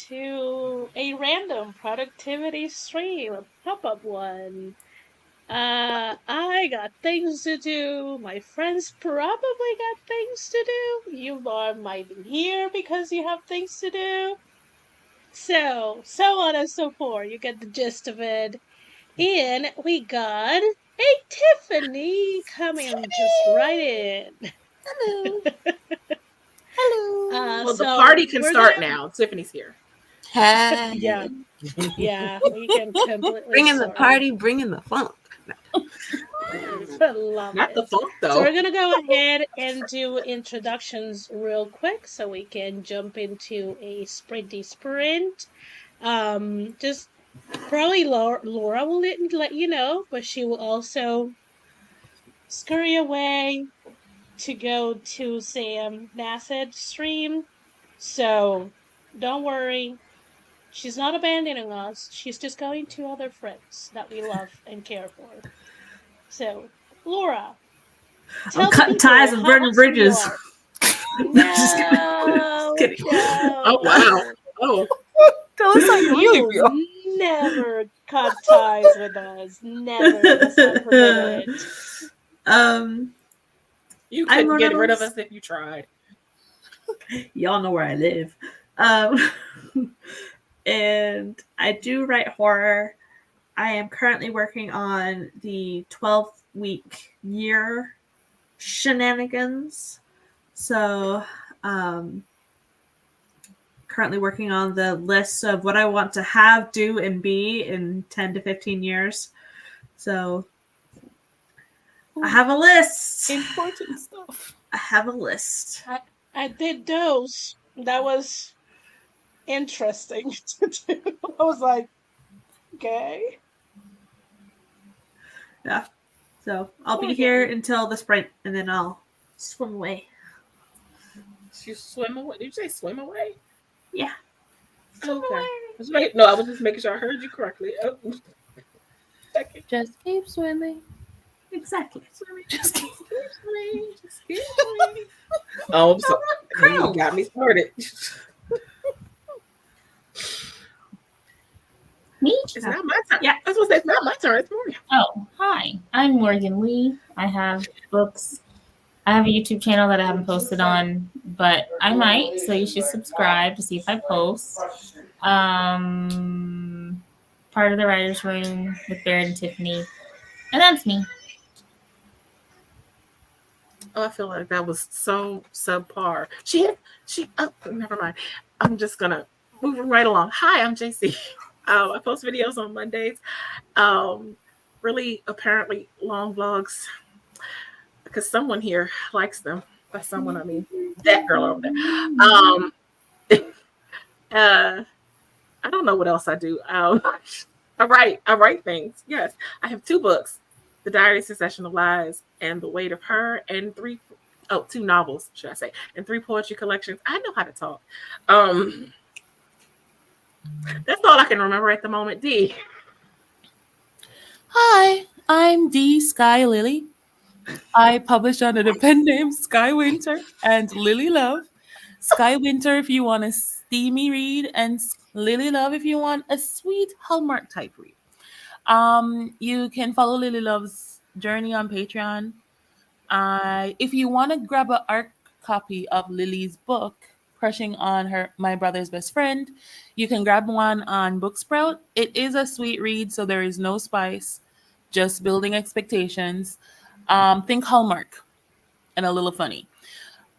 To a random productivity stream, a pop-up one. I got things to do. My friends probably got things to do. You might be here because you have things to do. So on and so forth. You get the gist of it. And we got a Tiffany coming just right in. Hello. Hello. Well, the party can start now. Tiffany's here. Hey. Yeah, we can completely bring in the party, bring in the funk. I love Not it. the funk, though. So we're going to go ahead and do introductions real quick so we can jump into a sprinty sprint. Just probably Laura will let you know, but she will also scurry away to go to Sam Nassad stream. So don't worry. She's not abandoning us. She's just going to other friends that we love and care for. So, Laura, I'm cutting ties and burning bridges. No, just kidding. No. Oh, wow. Oh. Tell us how you feel. Never cut ties with us. Never. That's not permitted. You couldn't get rid of us if you tried. Y'all know where I live. And I do write horror. I am currently working on the 12-week year shenanigans. So, currently working on the list of what I want to have, do, and be in 10 to 15 years. So, I have a list. Important stuff. I have a list. I did those. That was interesting to do. I was like, okay. Yeah. So I'll be here until the sprint, and then I'll swim away. You swim away? Did you say swim away? Yeah. Okay. No, I was just making sure I heard you correctly. Oh. Just keep swimming. Exactly. Just keep swimming. Just keep swimming. Oh, I'm sorry. You got me started. Me? It's not my turn. Yeah. I was going to say, it's not my turn. It's Morgan. Oh, hi. I'm Morgan Lee. I have books. I have a YouTube channel that I haven't posted on, but I might, so you should subscribe to see if I post. Part of the writer's room with Barrett and Tiffany. And that's me. Oh, I feel like that was so subpar. Oh, never mind. I'm just going to move right along. Hi, I'm JC. I post videos on Mondays. Really, apparently, long vlogs. Because someone here likes them. By someone, I mean that girl over there. I don't know what else I do. I write things. Yes, I have 2 books: The Diary Succession of Lies and The Weight of Her, and 2 novels, should I say, and 3 poetry collections. I know how to talk. That's all I can remember at the moment. D. Hi, I'm D. Sky Lily. I publish under the pen name Sky Winter and Lily Love. Sky Winter if you want a steamy read, and Lily Love if you want a sweet Hallmark type read. You can follow Lily Love's journey on Patreon. If you want to grab an ARC copy of Lily's book, crushing on my brother's best friend, you can grab one on Booksprout. It is a sweet read, so there is no spice, just building expectations. Think Hallmark and a little funny.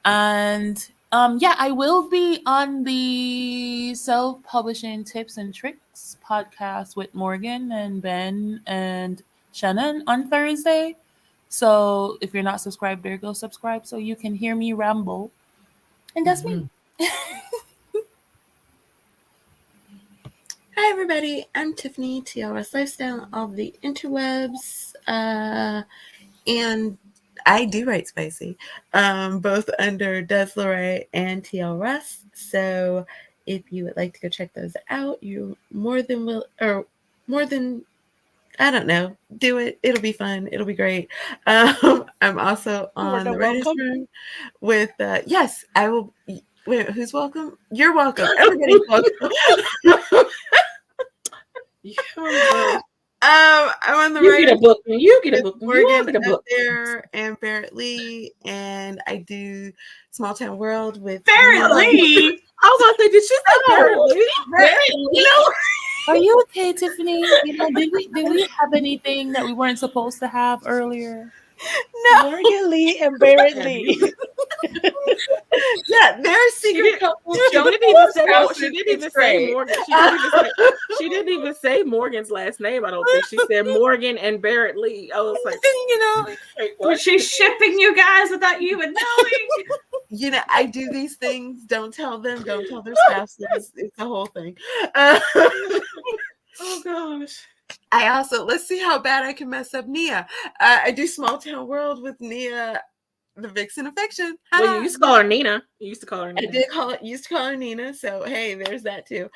And yeah, I will be on the self-publishing tips and tricks podcast with Morgan and Ben and Shannon on Thursday. So if you're not subscribed there, go subscribe so you can hear me ramble. And that's me. Hi, everybody. I'm Tiffany, TLS Lifestyle, all the interwebs. And I do write spicy, both under Des Leray and TL Russ. So if you would like to go check those out, you're more than I don't know, do it. It'll be fun. It'll be great. I'm also on the Writers Room with, yes, I will. Wait, who's welcome? You're welcome. Everybody's welcome. I'm on the You get a book. You get a with book. Morgan You get a book. there and Barrett Lee, and I do Small Town World with Barrett Lee. I was about to say, did she say Barrett Lee? Barrett Lee. Are you okay, Tiffany? You know, did we have anything that we weren't supposed to have earlier? No, Morgan Lee and Barrett Lee. yeah, they're a secret couple. She didn't even say. She didn't even say Morgan. She didn't even say Morgan's last name. I don't think she said Morgan and Barrett Lee. I was like, You know, wait, Was what? she shipping you guys without you even knowing? You know, I do these things. Don't tell them. Don't tell their spouses. It's the whole thing. Oh gosh. I also, let's see how bad I can mess up Nia. I do Small Town World with Nia, the Vixen of Fiction. Well, you used to call her Nina. You used to call her I Nina. used to call her Nina. So hey, there's that too.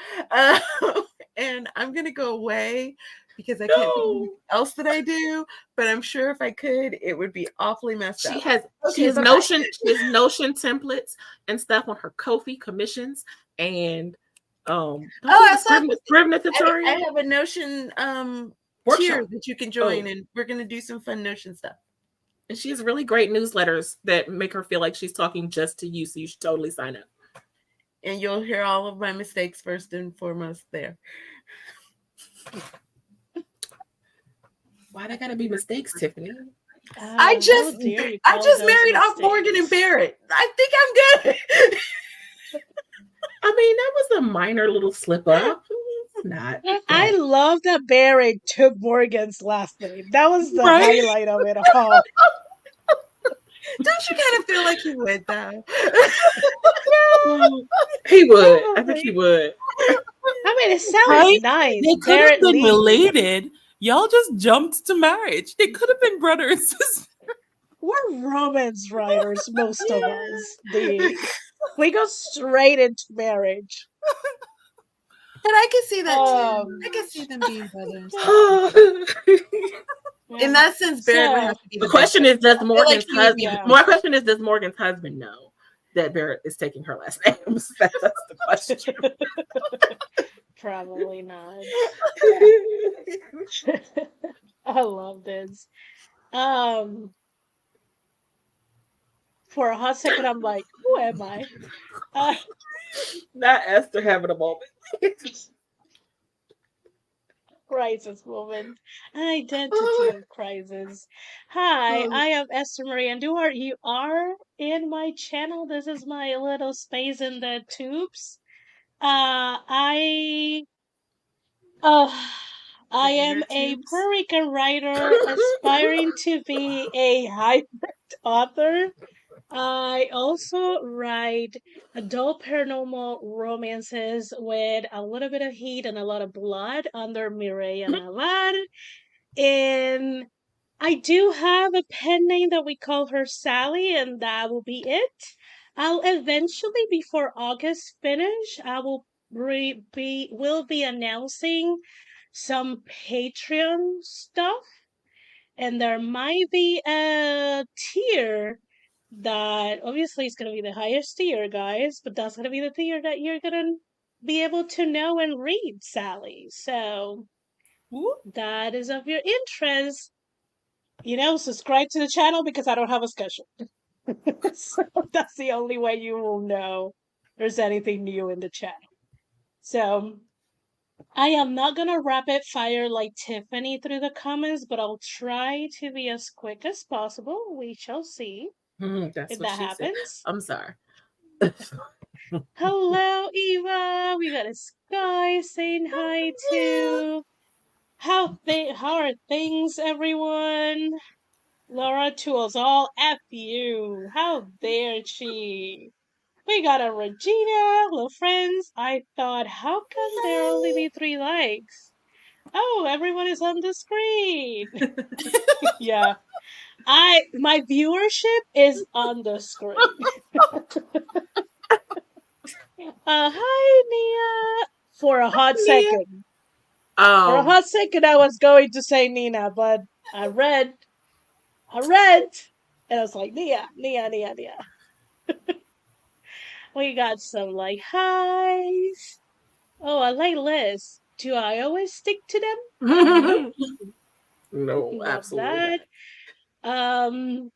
And I'm gonna go away because I can't think of anything else that I do. But I'm sure if I could, it would be awfully messed up. She has Okay, bye-bye. Notion templates and stuff on her Ko-fi commissions and I saw Scrivener tutorial. I have a Notion Workshop. tier that you can join, and we're gonna do some fun Notion stuff. And she has really great newsletters that make her feel like she's talking just to you. So you should totally sign up. And you'll hear all of my mistakes first and foremost there. Why they gotta be mistakes, Tiffany? I just married off Morgan and Barrett. I think I'm good. I mean, that was a minor little slip up. It's not. I love that Barrett took Morgan's last name. That was the Right? highlight of it all. Don't you kind of feel like you would though? He would. I think he would. I mean, it sounds Right? nice. They could have Barrett been Lee. related. Y'all just jumped to marriage. They could have been brother and sister. We're romance writers, most of us. We go straight into marriage. But I can see that Um, too. I can see them being brothers. The In that sense, Barrett would have to be question is, does Morgan's he would husband? be- yeah. My question is, does Morgan's husband know that Barrett is taking her last name? That's the question. Probably not. I love this. For a hot second, I'm like, who am I? Not Esther having a moment. Crisis moment. Identity crisis. Hi, I am Esther Marie Andujar. You are in my channel. This is my little space in the tubes. I am a Puerto Rican writer aspiring to be a hybrid author. I also write adult paranormal romances with a little bit of heat and a lot of blood under Mireya Navar. And I do have a pen name that we call her Sally, and that will be it. I'll eventually, before August finish, I will be announcing some Patreon stuff, and there might be a tier that obviously is going to be the highest tier, guys, but that's going to be the tier that you're going to be able to know and read, Sally. So that is of your interest. Subscribe to the channel because I don't have a schedule. So that's the only way you will know. there's anything new in the chat. So I am not gonna rapid fire like Tiffany through the comments, but I'll try to be as quick as possible. We shall see That's if what that she said. happens. I'm sorry. Hello, Eva. We got a Sky saying hi too. How are things, everyone? Laura Tools, all F you. How dare she? We got a Regina. Hello, friends. I thought, how come there only be 3 likes? Oh, everyone is on the screen. Yeah. My viewership is on the screen. Hi, Nia. For a hot second. For a hot second, I was going to say Nina, but I read, and I was like, Nia. We got some like highs. Oh, I like lists. Do I always stick to them? No, Love absolutely that.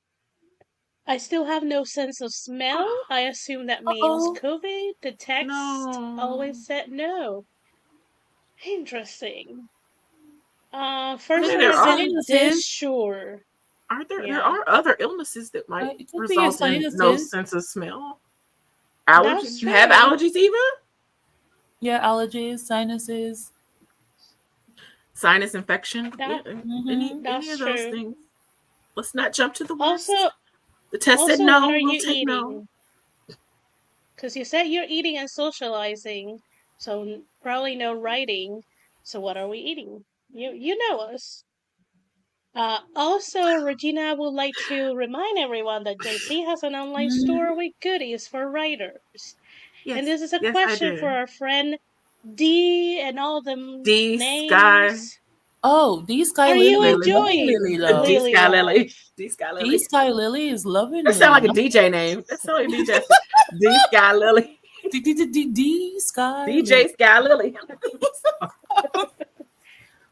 I still have no sense of smell. I assume that means Uh-oh. COVID. The text No. always said no. Interesting. First mean, we there are getting sinuses. this sure. Are there? There Yeah. are other illnesses that might It could be a result in no sinuses. sense of smell. That's Allergies. You have true. allergies, Eva? Yeah, allergies, sinuses. Sinus infection. That- Yeah, Mhm. any That's of those true. things. Let's not jump to the worst. Also, The test said what no. are We'll you take no. eating? Because you said you're eating and socializing, so probably no writing. So what are we eating? You know us. Also, Regina would like to remind everyone that JC has an online store with goodies for writers. Yes. And this is a yes, I question do. for our friend D and all the D, names. Sky. Oh, D Sky Are Lily. you Lily. enjoying Lily Love. D Lily Sky Love? Lily. D Sky Lily. D Sky Lily is loving That it. sounds like a DJ name. That sounds like a DJ. D Sky Lily. D Sky. DJ Sky Lily.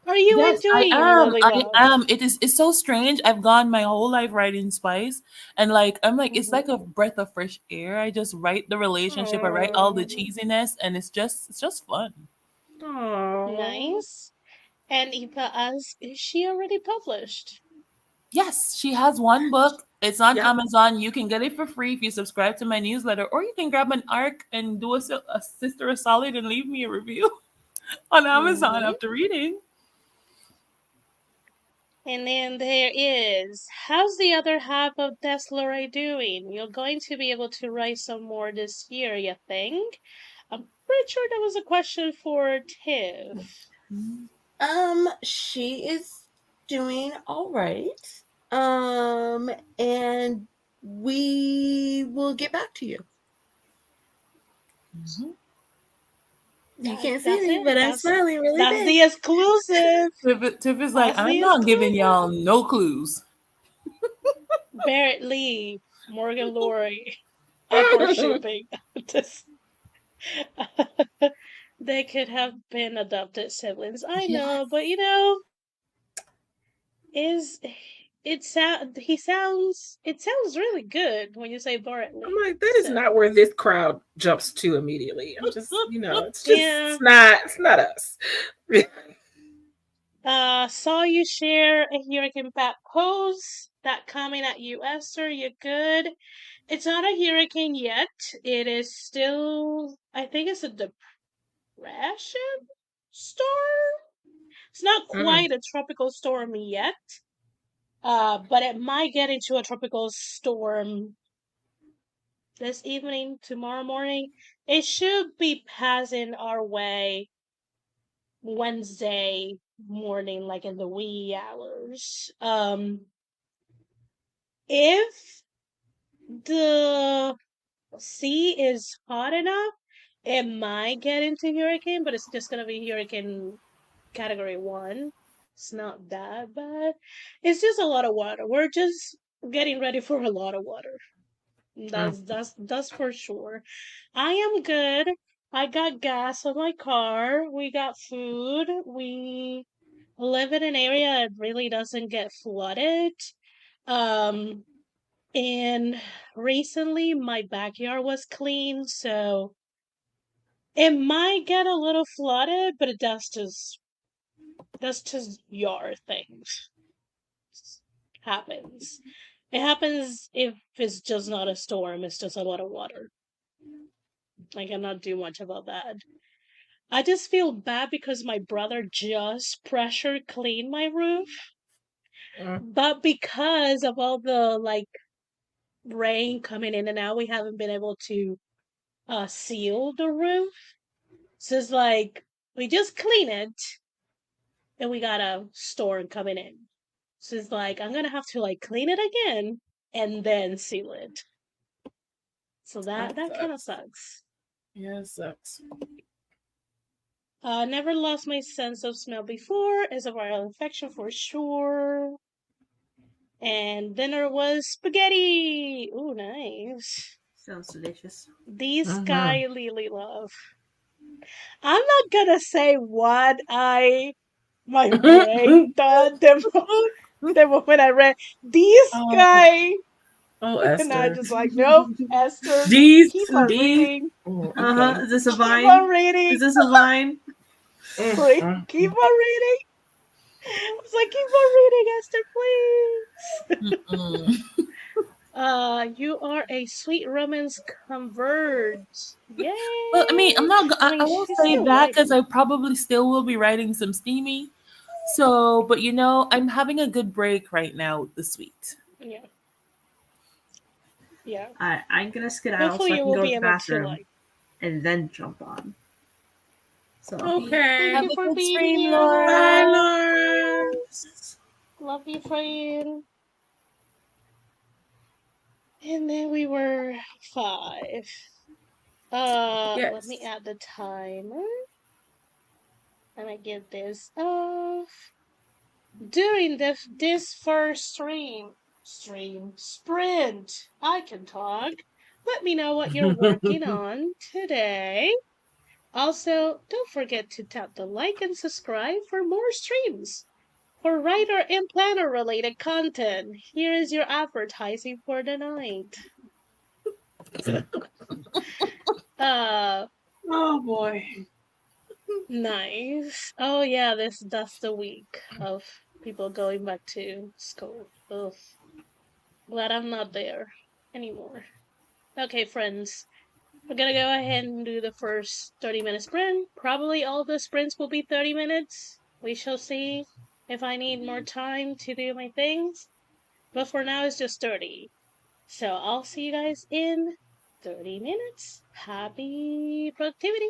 Are you Yes, I enjoying am. Lily I Love? am. It's so strange. I've gone my whole life writing spice, and like I'm like it's like a breath of fresh air. I just write the relationship. I write all the cheesiness, and it's just fun. Nice. And Eva asks, is she already published? Yes, she has one book. It's on Yep. Amazon. You can get it for free if you subscribe to my newsletter, or you can grab an arc and do a sister a solid and leave me a review on Amazon Mhm. after reading. And then there is, how's the other half of Deslore doing? You're going to be able to write some more this year, you think? I'm pretty sure that was a question for Tiff. She is doing all right. And we will get back to you. You can't see That's me, it. but I'm That's- smiling really That's big. the exclusive. Tiff is like, That's I'm the not giving exclusive. y'all no clues. Barrett Lee, Morgan Laurie, upward shipping. They could have been adopted siblings. I know, but you know, it sounds really good when you say Barrett Lee. I'm like, that is So- not where this crowd jumps to immediately. I'm just, it's just, Yeah. it's not us. Saw you share a Hurricane Bat pose. That coming at you, Esther. You good? It's not a hurricane yet. It is still, I think it's a depression storm. It's not quite a tropical storm yet. But it might get into a tropical storm this evening, tomorrow morning. It should be passing our way Wednesday morning, like in the wee hours. If the sea is hot enough, it might get into hurricane, but it's just gonna be hurricane category 1. It's not that bad. It's just a lot of water. We're just getting ready for a lot of water. That's for sure. I am good. I got gas on my car. We got food. We live in an area that really doesn't get flooded. And recently my backyard was clean, so It might get a little flooded, but that's just your things. Happens. It happens if it's just not a storm, it's just a lot of water. I cannot do much about that. I just feel bad because my brother just pressure cleaned my roof, but because of all the like rain coming in and out, we haven't been able to seal the roof. So it's like we just clean it and we got a storm coming in. So it's like I'm gonna have to like clean it again and then seal it. So that kind of sucks. Yeah, it sucks. Never lost my sense of smell before. It's a viral infection for sure. And dinner was spaghetti. Ooh, nice. Sounds delicious. The Mhm. Sky Lily love. I'm not gonna say what my brain thought the moment I read the Oh. Sky, Oh, and I Esther. just like, nope, Esther, These, keep on these. reading, Oh, Uh huh. okay. Is this a keep vine? on reading, Is this a vine? please, keep on reading. I was like, keep on reading, Esther, please. Mm-mm. You are a sweet romance convert. Yay! Well, I mean, I'm not. I mean, I won't she's say still that because writing. I probably still will be writing some steamy. So, but you know, I'm having a good break right now with the sweet. Yeah, yeah. I'm gonna skedaddle Hopefully, so I you can will go to be the able to bathroom like. and then jump on. So Okay. Thank Have you a for good being stream, here, Bye, Laura. Laura. Love you, friend. And then we were 5. Let me Yes. add the timer. And I get this off. During this first sprint, I can talk. Let me know what you're working on today. Also, don't forget to tap the like and subscribe for more streams. For writer and planner related content, here is your advertising for the night. Oh boy. Nice. Oh yeah, that's the week of people going back to school. Ugh. Glad I'm not there anymore. Okay, friends. We're gonna go ahead and do the first 30-minute sprint. Probably all the sprints will be 30 minutes. We shall see if I need more time to do my things. But for now, it's just 30. So I'll see you guys in 30 minutes. Happy productivity!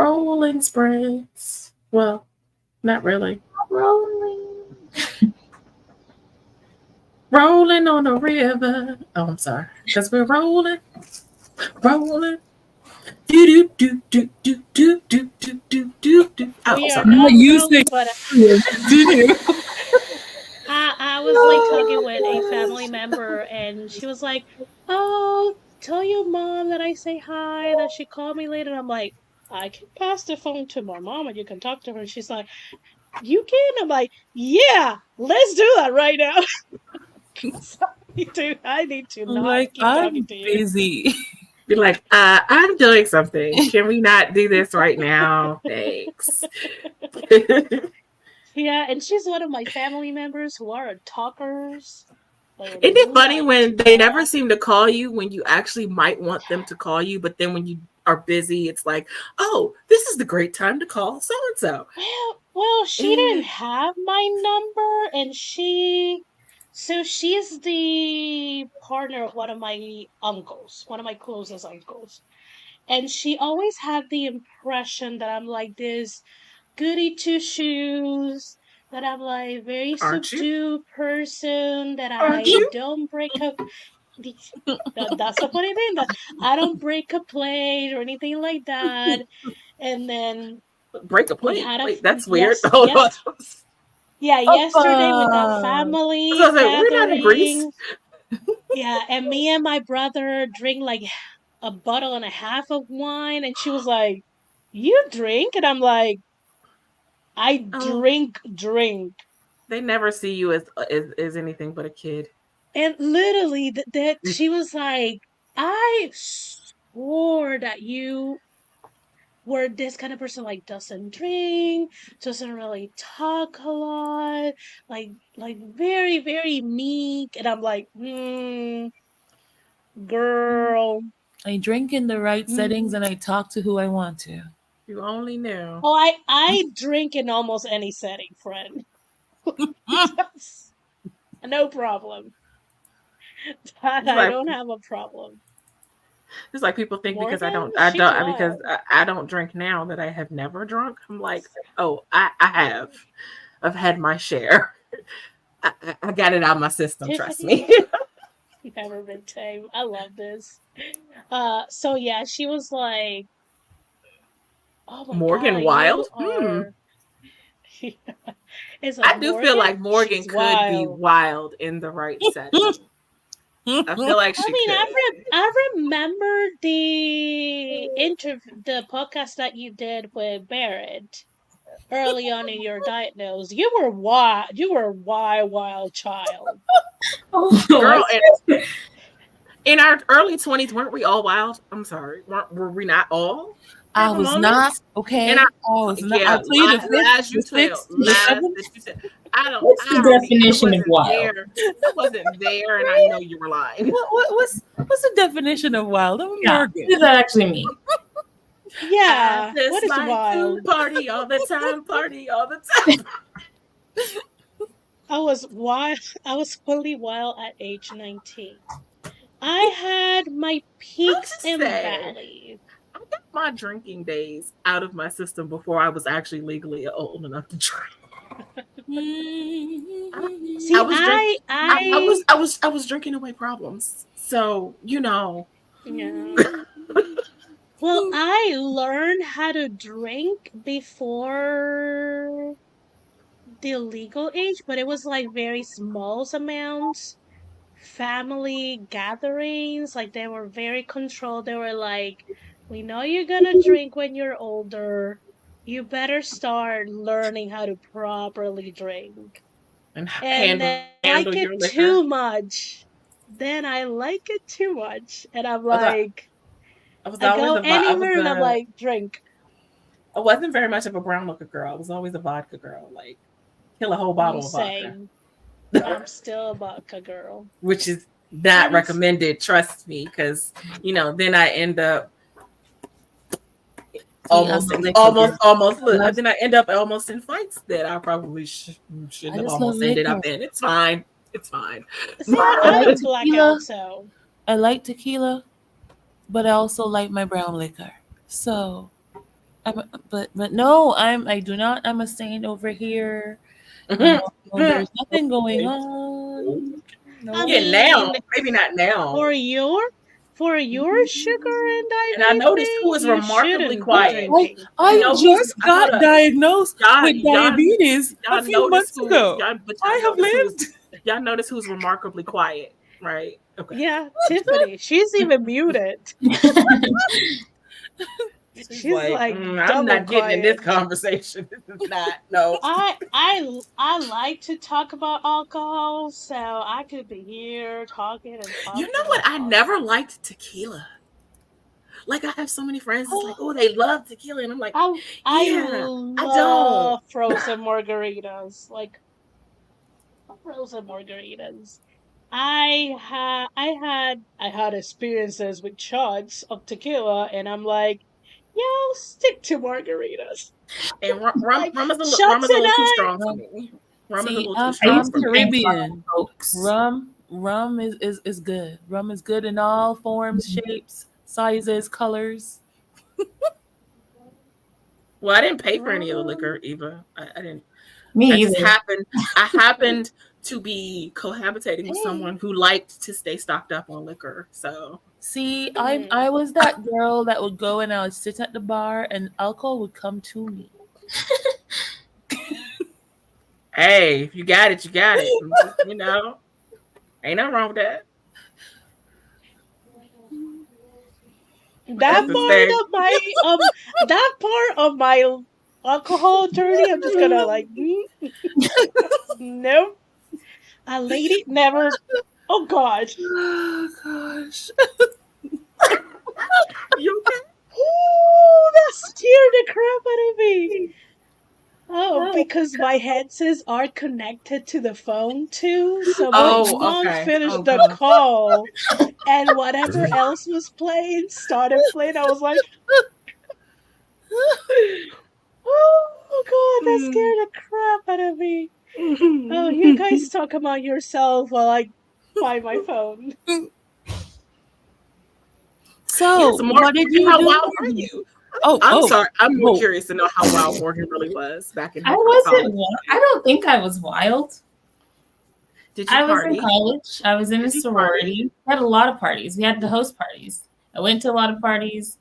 rolling sprints. Well, not really. Rolling. Rolling on the river. Oh, I'm sorry. Because we're rolling. Do do do do do do do do do do do. Oh, We are sorry. not You rolling, say- but Did you? I was like talking with a family member, and she was like, "Oh, tell your mom that I say hi, that she called me later." And I'm like, "I can pass the phone to my mom, and you can talk to her." And she's like, "You can?" I'm like, "Yeah, let's do that right now." So I need to I'm not like, keep I'm talking to you. busy. Be like, I'm doing something. Can we not do this right now? Thanks. Yeah, and she's one of my family members who are talkers. Isn't it funny Like when to they never talk. seem to call you when you actually might want them to call you, but then when you are busy, it's like, oh, this is the great time to call so and so. Well, she didn't have my number, and she's the partner of one of my uncles, one of my closest uncles. And she always had the impression that I'm like this goody two shoes, that I'm like very Aren't you? subdued person, that Aren't I you? don't break up. That's the funny thing, that I don't break a plate or anything like that. And then Break a we plate. had Wait, that's weird. yes, Hold on. yesterday with that I family was like, we're not in Greece. gathering. Yeah, and me and my brother drink like a bottle and a half of wine, and she was like, "You drink?" And I'm like, "I Oh. drink." They never see you as anything but a kid. And literally, that she was like, "I swore that you were this kind of person, like doesn't drink, doesn't really talk a lot, like very very meek." And I'm like, girl. I drink in the right settings and I talk to who I want to. You only knew. Oh, I drink in almost any setting, friend. No problem. I don't have a problem. It's like people think because Morgan, I she's don't because wild. I don't drink now that I have never drunk. I'm like, oh, I have. I've had my share. I got it out of my system. Trust me. Never been tame. I love this. So yeah, she was like, "Oh my Morgan God, Wild? you are." It's I like, do feel like Morgan she's could be wild. wild in the right setting. I feel like she I mean, could. I remember the podcast that you did with Barrett early on in your diagnose. You were wild. You were a wild child. Oh, Girl, in our early 20s, weren't we all wild? I'm sorry. Were we not all? I was not okay. And I was not. Yeah, I'll tell you the lies fifth, you the tell. sixth, the Lies seventh. that you said. I don't. What's the I don't- definition I of wasn't wild? there. I wasn't there, and I know you were lying. What's the definition of wild? I'm Yeah, Morgan. what does that actually mean? Yeah. I just What is like wild? to party all the time. Party all the time. I was wild. I was fully wild at age 19. I had my peaks just and say, valleys. I got my drinking days out of my system before I was actually legally old enough to drink. See, I was drinking away problems. So, you know. Yeah. Well, I learned how to drink before the legal age, but it was like very small amounts. Family gatherings, like they were very controlled. They were like, "We know you're gonna drink when you're older. You better start learning how to properly drink." And And then I like handle your it liquor. too much. Then I like it too much, and I'm like, I was I always go a vo- anywhere and I'm like, drink. I wasn't very much of a brown liquor girl. I was always a vodka girl. Like, kill a whole bottle of vodka. Same. I'm still a vodka girl. Which is not And- recommended, trust me, because then I end up almost then I end up almost in fights that I probably shouldn't have just almost love ended liquor. up in. It's fine. It's fine. See, I like blackout, so I like tequila, but I also like my brown liquor. So But no, I do not. I'm a saint over here. Mhm. There's nothing going on. I No. Yeah, now mean, maybe not now. for your for your sugar and And I noticed who diabetes, is you remarkably shouldn't be quiet. drinking. You I know who's just hold got up, diagnosed with y'all diabetes a y'all few notice months who ago. y'all but I y'all have notice who's lived. y'all notice who's remarkably quiet, right? Okay. Yeah, Tiffany. She's even muted. She's She's like, like I'm double not getting in this quiet. conversation. This is not no. I like to talk about alcohol, so I could be here talking and You talking know what? and I talking. never liked tequila. Like I have so many friends that's like, oh, they love tequila. And I'm like, I yeah, I don't. love frozen margaritas. Like frozen margaritas. I had experiences with shots of tequila, and I'm like, yeah, I'll stick to margaritas. And Like shots rum is a and little too I. strong for Rum. me. Rum is a See, little too I strong I'm used for to me. drink rum and Caribbean. cokes. Rum is good. Rum is good in all forms, shapes, sizes, colors. Well, I didn't pay for any of the Rum. liquor, Eva. I didn't. Me I just either. happened. I happened to be cohabitating with Hey. someone who liked to stay stocked up on liquor. So See, Mm. I was that girl that would go and I would sit at the bar and alcohol would come to me. hey, if you got it, you got it. You know, ain't nothing wrong with that. But That that's the part thing. of my that part of my alcohol journey, I'm just gonna like nope. A lady never. Oh God. Oh gosh. You okay? Ooh, that scared the crap out of me. Oh, because my headsets are connected to the phone too. So my Oh, mom okay. finished Oh the god. call, and whatever else was playing started playing. I was like, oh God, that scared the crap out of me. Oh, you guys talk about yourself while I find my phone. Yes, So, more. what did you How do? wild were you? Oh, I'm oh, sorry. I'm more oh. curious to know how wild Morgan really was back in I her wasn't. college. I don't think I was wild. Did you I was in party? college. I was in a Did you party? sorority. We had a lot of parties. We had to host parties. I went to a lot of parties.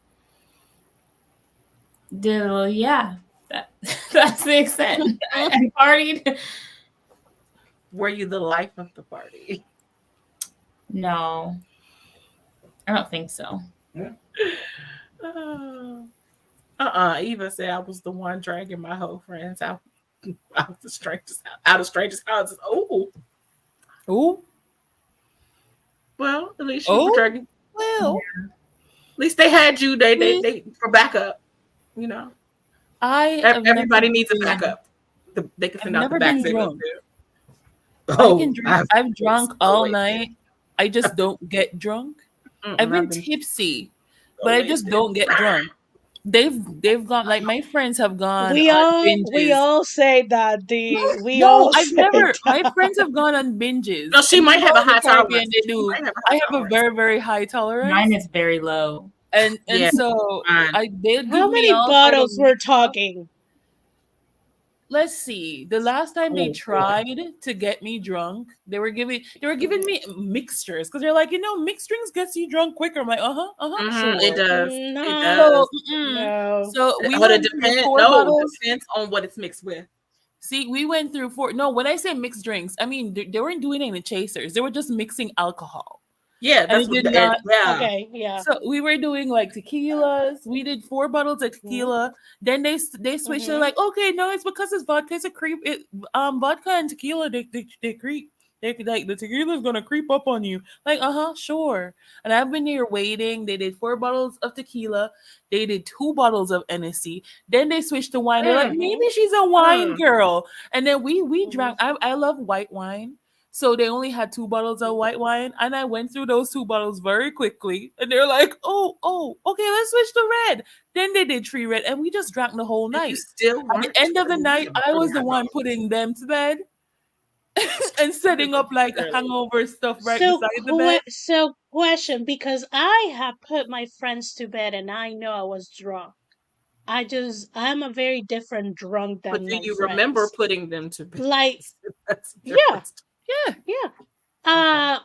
Yeah, that's the extent. I partied. Were you the life of the party? No, I don't think so. Eva said I was the one dragging my whole friends out the strangest houses. Oh, Oh, well, at least you were oh, dragging. well, At least they had you. They see, they for backup. You know, I have never everybody needs a been, backup. They can I've send out the never back been signal drunk. too. I can Oh, drink. I've drunk all always night. I just don't get drunk. I've I've been been tipsy, but I always just don't get drunk. They've gone like my friends have gone on We binges. all say that. We No, all I've say never. My that. friends have gone on binges, No, she and might have a in the high Caribbean tolerance. they She do. might have a I high have a tolerance. very high tolerance, Mine is very low. and Yeah, so fine. they'd How give me many all sort of bottles we're mixed stuff. talking? Let's see. The last time they Oh, boy. tried to get me drunk, they were giving me mixtures because they're like, mixed drinks gets you drunk quicker. I'm like, sure. It does. It No, So, does. no. so we But it went through depends. four No, it bottles. depends on what it's mixed with. See, we went through four. No, when I say mixed drinks, I mean they weren't doing any chasers. They were just mixing alcohol, Yeah, and that's it what. did not. Yeah. Okay, yeah. So we were doing like tequilas. We did 4 bottles of tequila. Then they switched. They're Mm-hmm. like, okay, no, it's because it's vodka. It's a creep. Vodka and tequila they creep. They like the tequila is gonna creep up on you. Like, sure. And I've been here waiting. They did 4 bottles of tequila. They did 2 bottles of NSC. Then they switched to wine. They're like, Mm, maybe she's a wine mm. girl. And then we Mm-hmm. drank. I love white wine. So they only had 2 bottles of white wine, and I went through those 2 bottles very quickly. And they're like, "Oh, okay, let's switch to red." Then they did 3 red, and we just drank the whole And you night. still At the weren't end of the night, drunk. I was the one putting them to bed and setting up like Really. hangover stuff right beside the bed. Question, because I have put my friends to bed and I know I was drunk. I'm a very different drunk But than do my you friends. remember putting them to bed? Like, That's yeah, different. Yeah. yeah.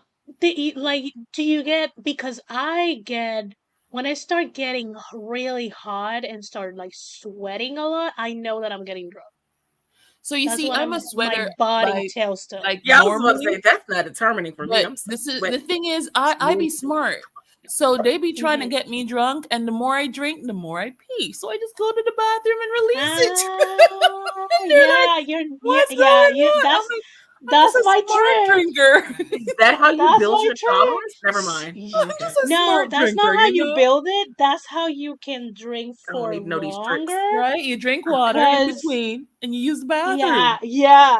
Do you get, because I get, when I start getting really hot and start like sweating a lot, I know that I'm getting drunk. So you That's see, when I'm a my sweater body like tells to. Yeah, I was about to normally, say that's not determining for me. but I'm the thing is, I be smart. So they be trying to Mhm. get me drunk, and the more I drink, the more I pee. So I just go to the bathroom and release it. Ah, And they're like, yeah, "What's going yeah, on?" I'm like, "I'm that's just a my smart trick. drinker." Is that how you That's build my your trick. tolerance? Never mind. I'm Okay. just a No, smart that's drinker, not how you you know? build it. That's how you can drink I don't for need to know these tricks. longer. Right? You drink water in Cause between, and you use the yeah, bathroom. yeah.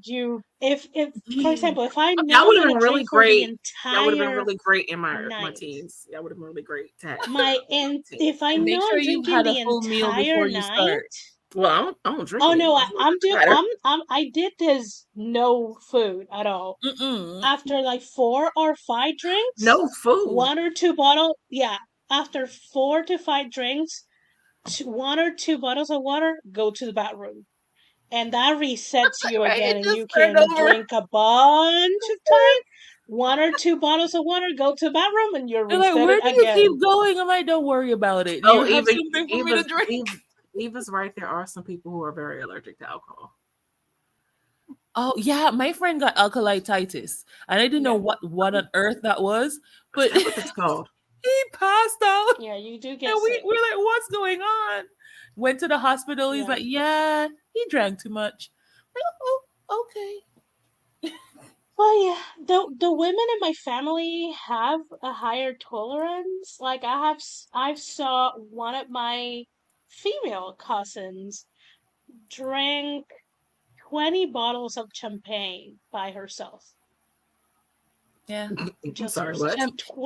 You if for Mm. example, if I know Y'all I'm would have gonna been really drink for the great. Y'all would have been entire really great in my night, teens. Y'all would have been really great to have and teens. if I And make know sure I'm you've drinking had a the full meal entire before you start. night. Well, I don't drink Oh no, anymore. So it doesn't matter. I did this no food at all. Mm-mm. After like 4 or 5 drinks, No food. 1 or 2 bottle, yeah. After 4 to 5 drinks, 1 or 2 bottles of water, go to the bathroom. And that resets you Right? again, It and just you turned can over. drink a bunch of time. 1 or 2 bottles of water, go to the bathroom, and you're They're like, reset where it do you again. keep going? I'm like, don't worry about it. Do Oh, you have something for me to drink? Eva's right. There are some people who are very allergic to alcohol. Oh yeah, my friend got alkalititis, and I didn't know Yeah, what on earth that was, but That's what it's called. he passed out, yeah, you do and get sick. we're like, what's going on? Went to the hospital. He's Yeah. like, yeah, he drank too much. Like, oh, okay. Well, yeah, the women in my family have a higher tolerance. Like I've saw one of my female cousins drink 20 bottles of champagne by herself. Yeah, I'm Just sorry, what?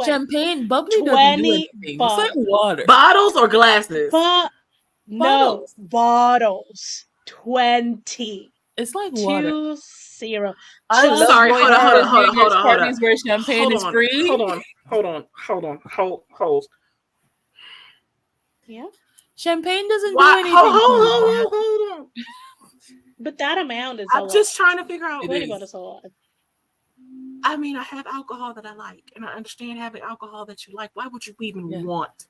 champagne bubbly doesn't do 20 anything. It's like water. Bottles or glasses? but no, Bottles. bottles. 20. It's like water. 20. I I'm Just love sorry. going Hold on. to Hold her. on. Hold New on. Hold Year's on. Hold on. parties where champagne Hold is on. free. Hold on. Hold on. Hold on. Hold. Yeah. Champagne doesn't do Why? anything to me. Hold on. But that amount is a I'm lot. just trying to figure out. It 20 is. bottles is a lot. I mean, I have alcohol that I like, and I understand having alcohol that you like. Why would you even Yeah. want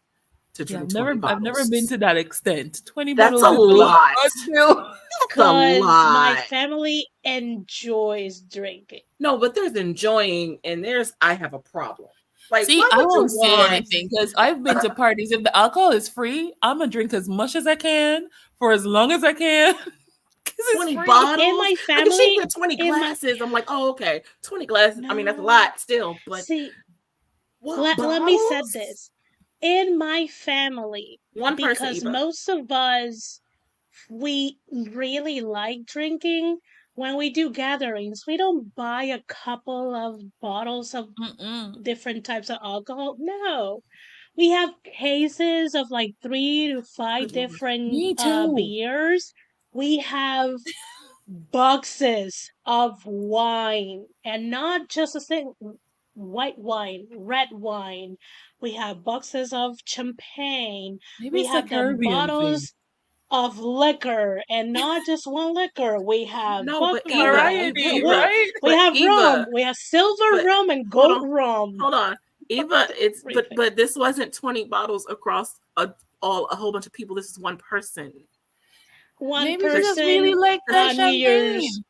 to Yeah, drink? I've never been to that extent. 20 That's bottles a is lot. still. That's a Because my lot. family enjoys drinking. No, but there's enjoying, and there's I have a problem. Like, See, why I would you won't say want? anything because I've been to parties. If the alcohol is free, I'm gonna drink as much as I can for as long as I can. 'Cause it's 20 free. bottles. In my Like if family, she said 20 in my glasses, I'm like, oh, okay. 20 glasses. I mean, that's a no. lot still, but See, what let me set bottles? this. In my family, One person, because Eva. most of us, we really like drinking. When we do gatherings, we don't buy a couple of bottles of Mm-mm. different types of alcohol. No. We have cases of like 3 to 5 Good Lord. different Me too. beers. We have boxes of wine, and not just a thing, white wine, red wine. We have boxes of champagne. Maybe We it's a have them Caribbean thing. bottles of liquor, and not just one liquor. We have No, but vodka, Variety, Eva, right? we but have rum, Eva, we have silver but rum and hold gold on, rum. hold on. Eva, it's Everything. but this wasn't 20 bottles across a whole bunch of people. This is one person. One Maybe you just person really like that on champagne.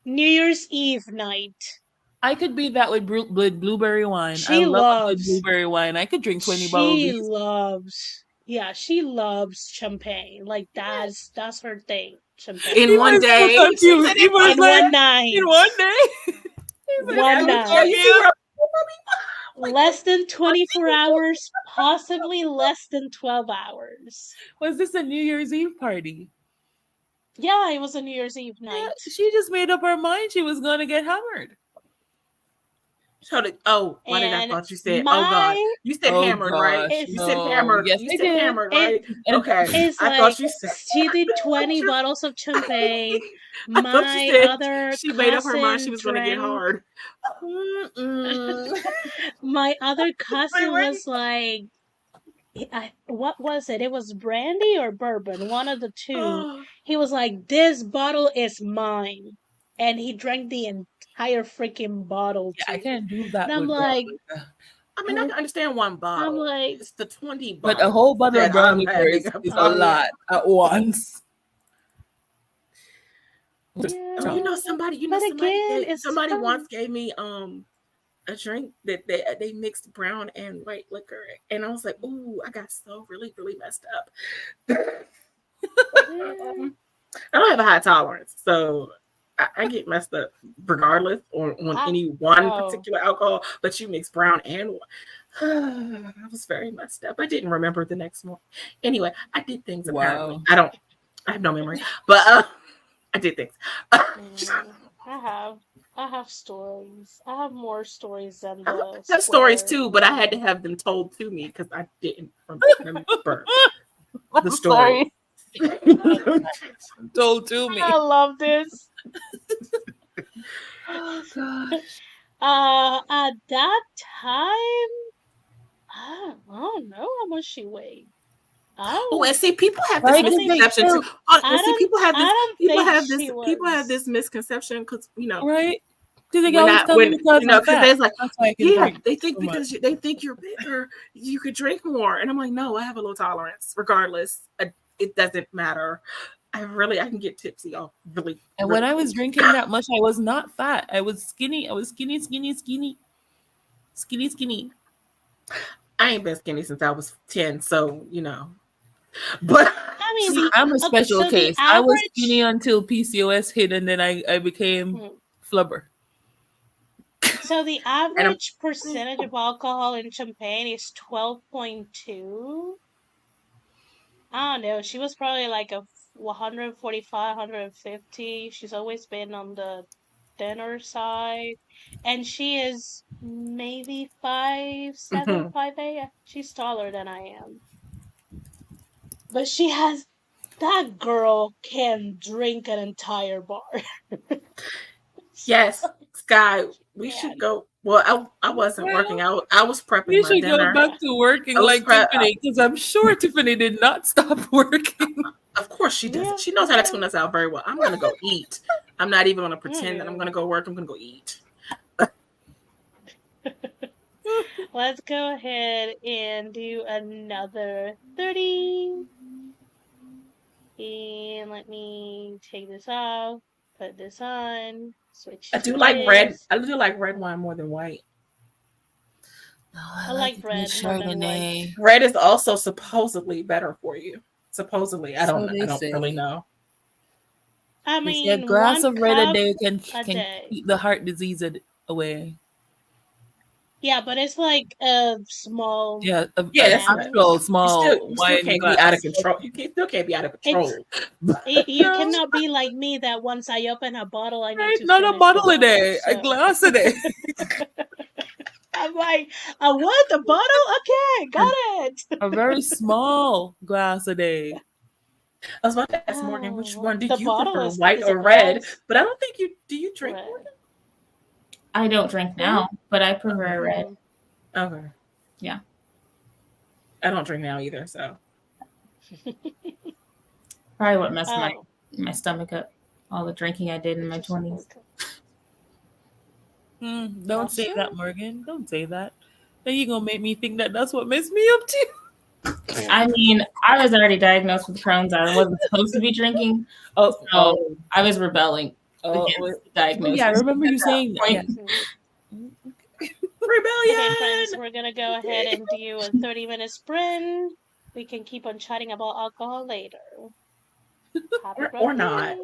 New Year's Eve night. I could be that with blueberry wine. I She love a good loves. blueberry wine. I could drink 20 bottles. She easy. loves. Yeah, she loves champagne. Like that's her thing. Champagne. In Eva one is so day, she confused. said Eva is In like, one night. in one day. He's like, One "I'm night. yeah, you see confused." where Less than 24 hours, possibly less than 12 hours. Was this a New Year's Eve party? Yeah, it was a New Year's Eve Yeah, night. she just made up her mind she was going to get hammered. why did I And thought you said? Oh God, my you said Oh hammered, right? gosh, You said no. hammered. Yes, You I said did. hammered, it right? And Okay, it's I like thought you said. she did 20 bottles of champagne. I thought you My said other she made up her mind she cousin was going to get drank. hard. Mm-mm. My other cousin where was like, what was it? It was brandy or bourbon, one of the two. Oh, He was like, "This bottle is mine," and he drank the entire freaking bottle Yeah, I too. can't do that And I'm with brown like, liquor. I mean, I can understand one I'm bottle. like, It's the 20 But a bottles whole bottle of that brown I'm liquor having is a a oh problem. yeah, lot at once. Oh, you know yeah. somebody, But again, it's somebody once fun. gave me a drink that they mixed brown and white liquor, and I was like, ooh, I got so really messed up. Yeah. I don't have a high tolerance, so I get messed up regardless on I any one oh particular alcohol. But you mix brown and I was very messed up. I didn't remember the next one. Anyway, I did things apparently. Wow. I have no memory, but I did things. I have stories. I have more stories than I the have stories square. too, but I had to have them told to me because I didn't remember the I'm story. sorry. Told to me. I love this. Oh gosh. At that time, I don't know how much she weighed. I Oh, and don't. see, people have this Right? I Because think they misconception too. still And see, I don't think she people have was. this misconception because right. Because they can when always tell me because I'm because fat. they're like, That's why I can yeah, drink they so think much. because they think you're bigger, you could drink more, and I'm like, no, I have a low tolerance. Regardless, it doesn't matter. I can get tipsy off really, And when really I was quick. drinking that much, I was not fat. I was skinny. I was skinny. I ain't been skinny since I was 10, so but I mean See, the I'm a okay. special So the case. I was skinny average. until PCOS hit, and then I became hmm, flubber. So the and average percentage of alcohol in champagne is 12.2. I don't know. She was probably like a 145, 150. She's always been on the thinner side. And she is maybe 5'7", I'm 5'8". She's taller than I am. But that girl can drink an entire bar. yes, Sky, we Yeah. should go. Well, I wasn't working Well, out. I was prepping we my should go dinner. back to working I was like prep. Tiffany because I'm sure Tiffany did not stop working. Of course she does Yeah, it. She knows how to yeah. tune us out very well. I'm gonna go eat. I'm not even gonna pretend that I'm Mm. gonna go work. I'm gonna go eat. Let's go ahead and do another 30. And let me take this off, put this on, switch I to do like red. this. I do like red wine more than white. No, I like red more than white. Red is also supposedly better for you. Supposedly, So I they don't really say. know. I They say a mean, glass one of red a cup day a can day. keep the heart disease away. Yeah, but it's like a small Yeah, Yeah, an that's not. amount. actual small You still wine can't be out of glass. control. Still can't be out of It's control. you cannot be like me that once I open a bottle, I need Right? to Not a finish the bottle a bottle. day, a So glass a day. I'm like, I want the bottle. Okay, got it. A very small glass a day. I was about to ask Morgan, which Oh, one do the you bottle prefer, is white a or red? glass. But I don't think you do. You drink Red. Morgan? I don't drink now, but I prefer red. Mhm. Okay. Yeah. I don't drink now either. So Probably what messed Oh, my stomach up. All the drinking I did in my 20s. Don't say that, Morgan. Don't say that. Then you're gonna make me think that that's what messed me up too. I mean, I was already diagnosed with Crohn's. I wasn't supposed to be drinking, Oh, so I was rebelling against the diagnosis. yeah, I remember you saying that. point. Yeah. rebellion. Okay, friends, we're gonna go ahead and do a 30-minute sprint. We can keep on chatting about alcohol later. Happy Or not. birthday.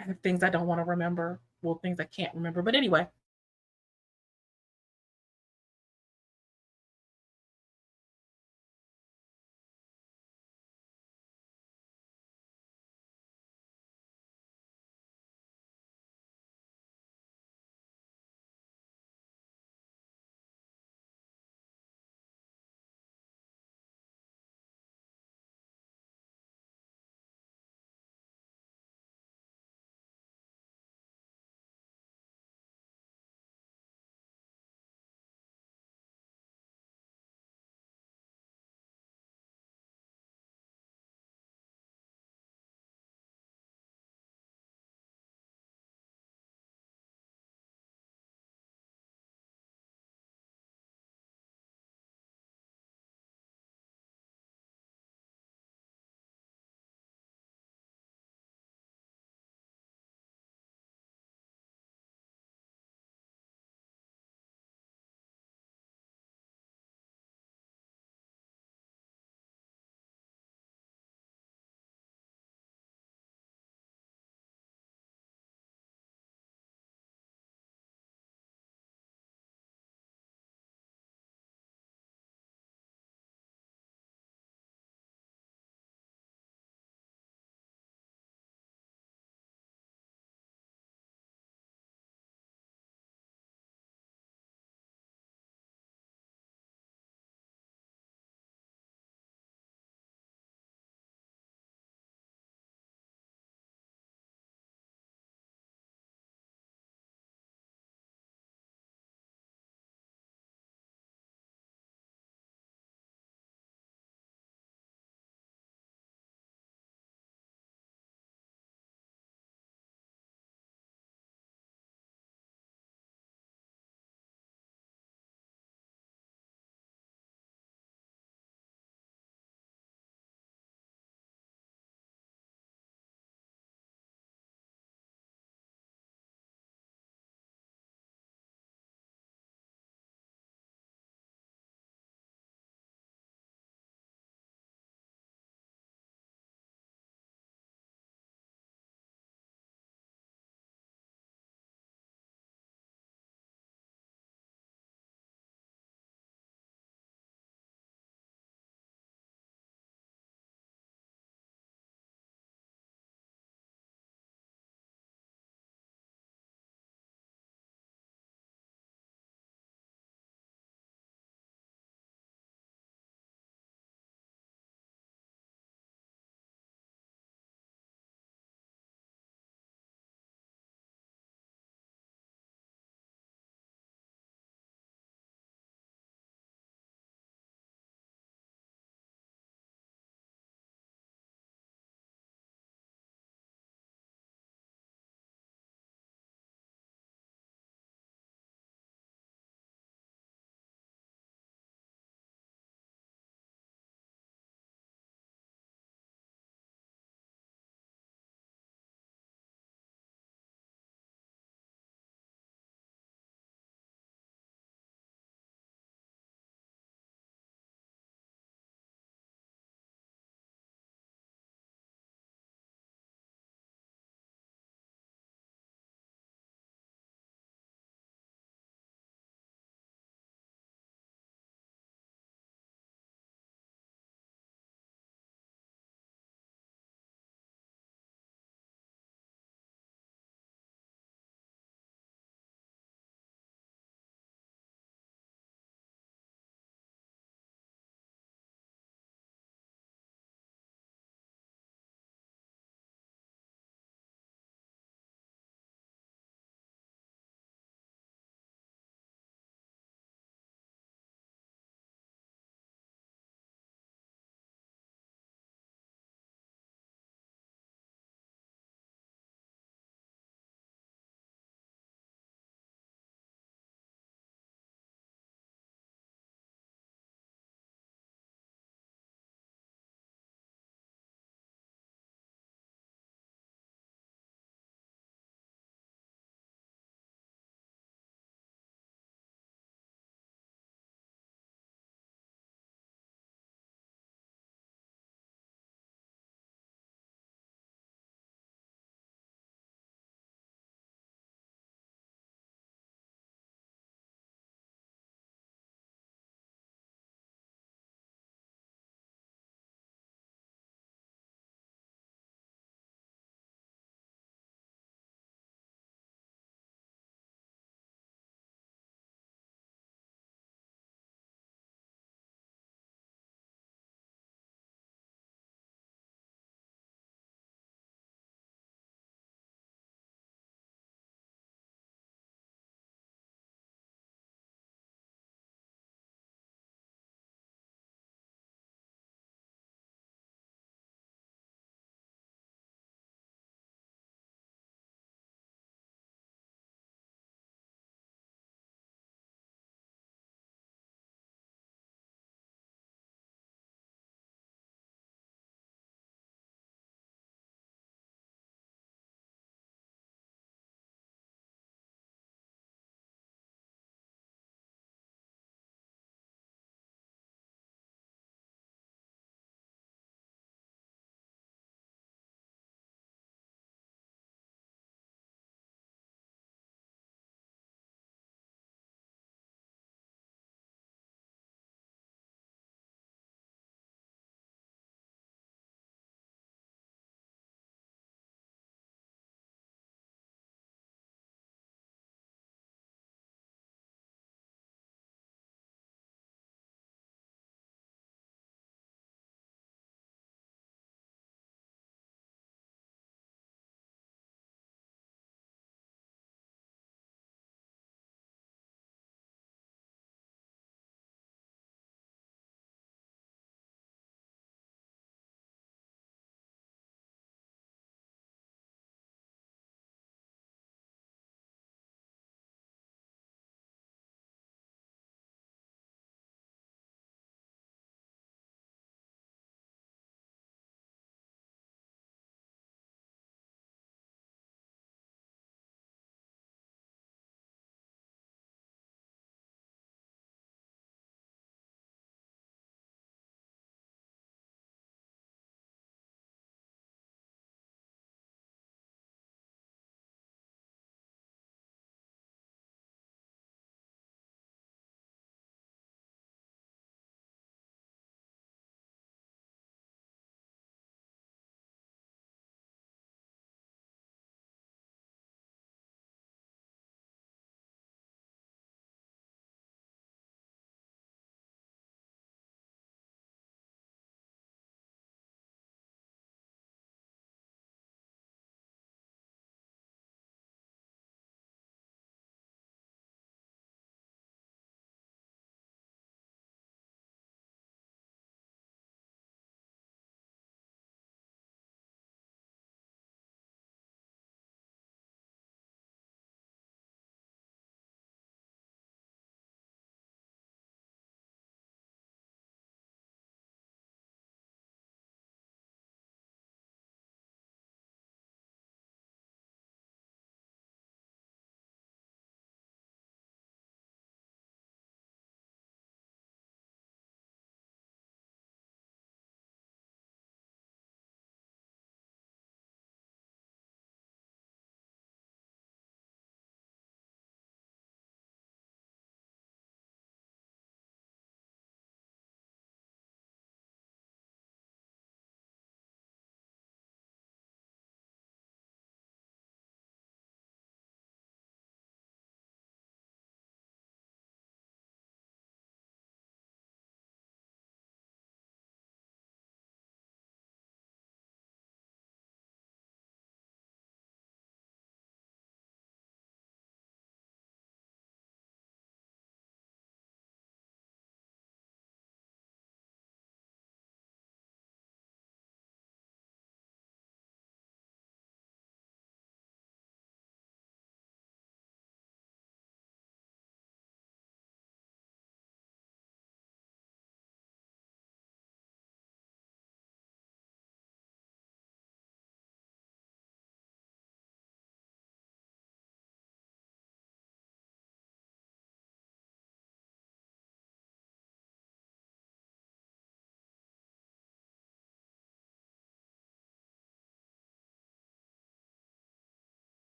I have things I don't want to remember. Well, things I can't remember. But anyway.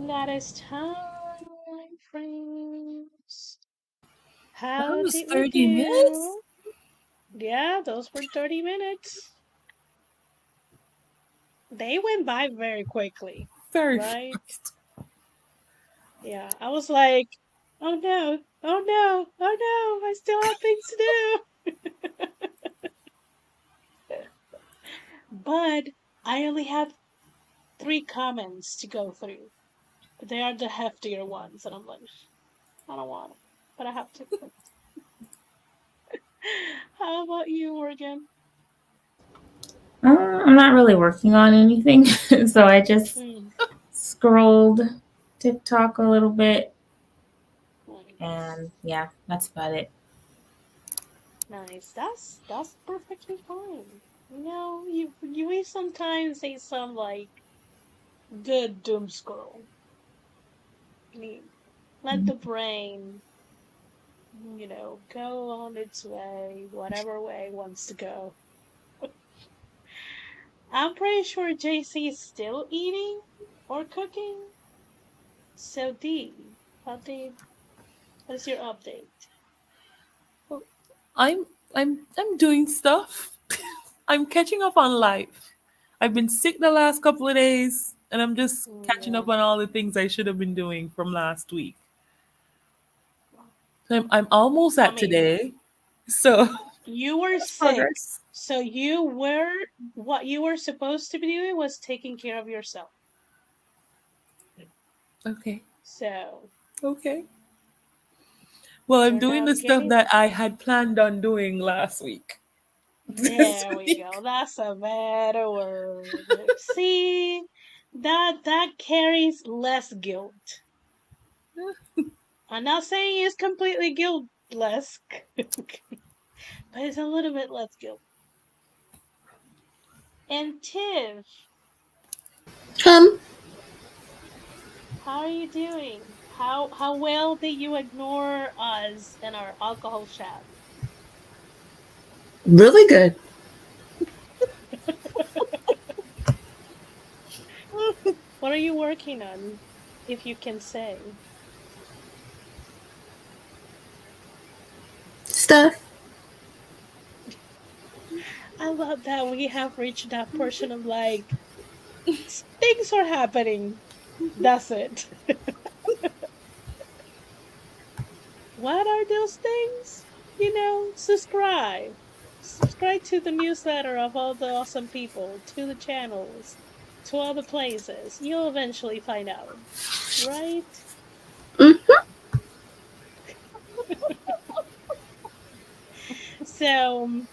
that is time frames. That How was did we 30 minutes? do? Yeah, those were 30 minutes. They went by very quickly, Very right? fast. Yeah, I was like, oh no, oh no, oh no, I still have things to do. But I only have 3 comments to go through. They are the heftier ones, and I'm like, I don't want them, but I have to. How about you, Morgan? I'm not really working on anything, so I just Hmm, scrolled TikTok a little bit, nice, and yeah, that's about it. nice. That's perfectly fine. You sometimes say some like good doom scroll. I mean, let the brain, go on its way, whatever way it wants to go. I'm pretty sure JC is still eating or cooking. So D, what is your update? I'm I'm doing stuff. I'm catching up on life. I've been sick the last couple of days, and I'm just catching Yeah. up on all the things I should have been doing from last week. So I'm almost I at mean, today. So you were that's sick, progress. so what you were supposed to be doing was taking care of yourself. Okay. So Okay. Well, I'm you're doing the not stuff getting. that I had planned on doing last week. This There we week. go. That's a better word. See, that carries less guilt. I'm not saying it's completely guiltless, but it's a little bit less guilt. And Tiv, Um, how are you doing? How well did you ignore us and our alcohol chat? really good. What are you working on, if you can say? Stuff. I love that we have reached that portion of like things are happening. That's it. What are those things? Subscribe. Subscribe to the newsletter of all the awesome people, to the channels, to all the places. You'll eventually find out, right? Mm. So,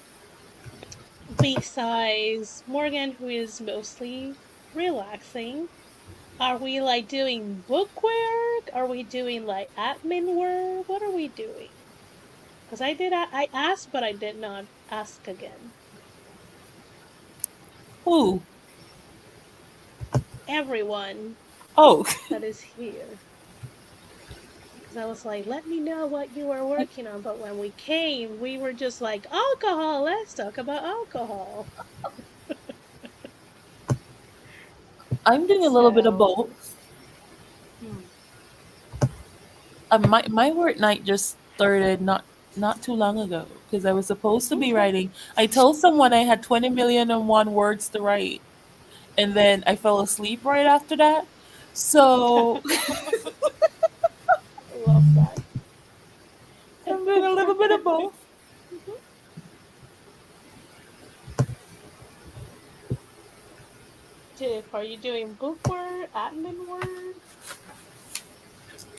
besides Morgan, who is mostly relaxing, are we like doing book work? Are we doing like admin work? What are we doing? Because I asked, but I did not ask again. Who? Everyone Oh, that is here. Because I was like, let me know what you were working on. But when we came, we were just like, alcohol, let's talk about alcohol. I'm doing a little bit of So, both. hmm. My work night just started not too long ago because I was supposed to be Okay. writing. I told someone I had 20 million and one words to write, and then I fell asleep right after that. So Love that. I'm doing a little bit of both. Tiff, are you doing book work, admin work?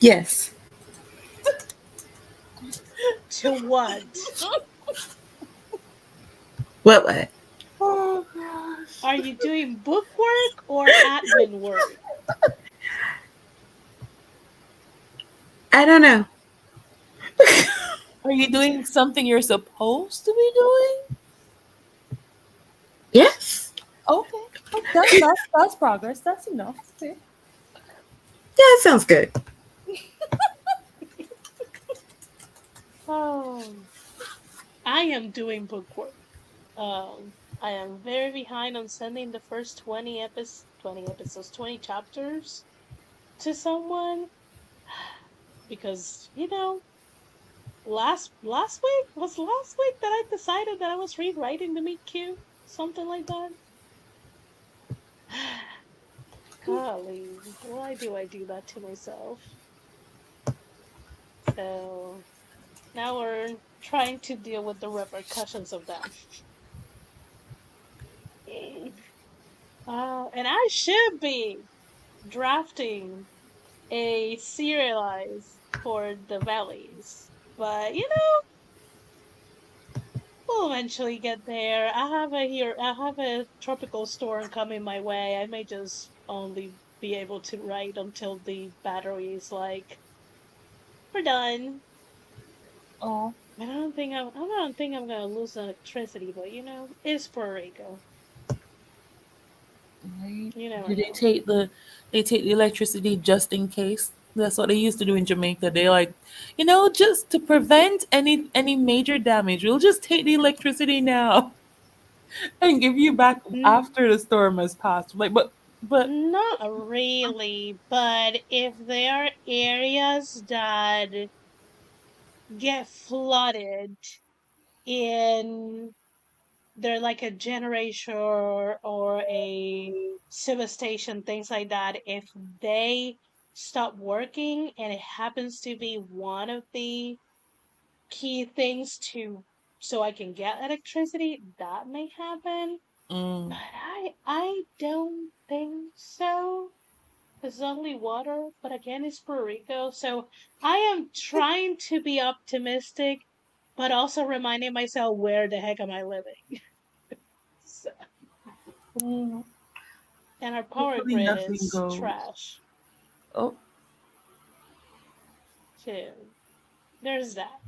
Yes. To what? What? Oh gosh. Are you doing book work or admin work? I don't know. Are you doing something you're supposed to be doing? Yes. Okay. Oh, that's progress. That's enough. Okay. Yeah, it sounds good. Oh, I am doing book work. I am very behind on sending the first 20 episodes, 20 chapters. to someone because last week that I decided that I was rewriting the meet cute, something like that. Golly, why do I do that to myself? So now we're trying to deal with the repercussions of that. And I should be drafting a serialize for the valleys, but we'll eventually get there. I have a tropical storm coming my way. I may just only be able to write until the battery is like, we're done. Oh, I don't think I'm gonna lose electricity, but it's Puerto Rico. Right? You never Do they know. take the electricity just in case? That's what they used to do in Jamaica. They like, just to prevent any major damage, we'll just take the electricity now and give you back after the storm has passed. Like, but Not really, but if there are areas that get flooded in they're like a generator or a substation, things like that, if they stop working and it happens to be one of the key things so I can get electricity, that may happen. mm, But I don't think so. It's only water, but again, it's Puerto Rico, so I am trying to be optimistic, but also reminding myself where the heck am I living? So, mm, and our power hopefully grid nothing is goes. trash Oh, too. There's that.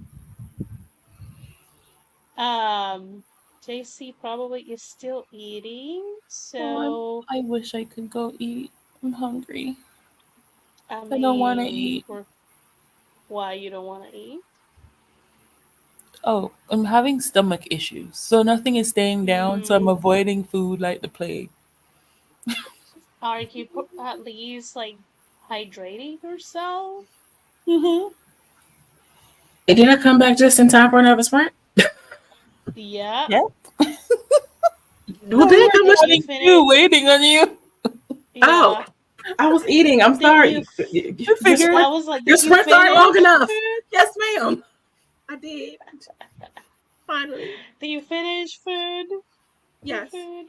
JC probably is still eating, so I wish I could go eat. I'm hungry. I I don't want to mean, eat. why you don't want to eat? Oh, I'm having stomach issues, so nothing is staying down. So I'm avoiding food like the plague. Are you at least like hydrating yourself? Mm-hmm. It did not come back just in time for another sprint. Yeah. Yeah. Well, did it come back? Waiting on you. Yeah. Oh, I was eating. I'm Did sorry. You figured. I was like, Your did you sprints aren't long finish? enough. Yes, ma'am. I did. Finally. Did you finish food? Yes. Food?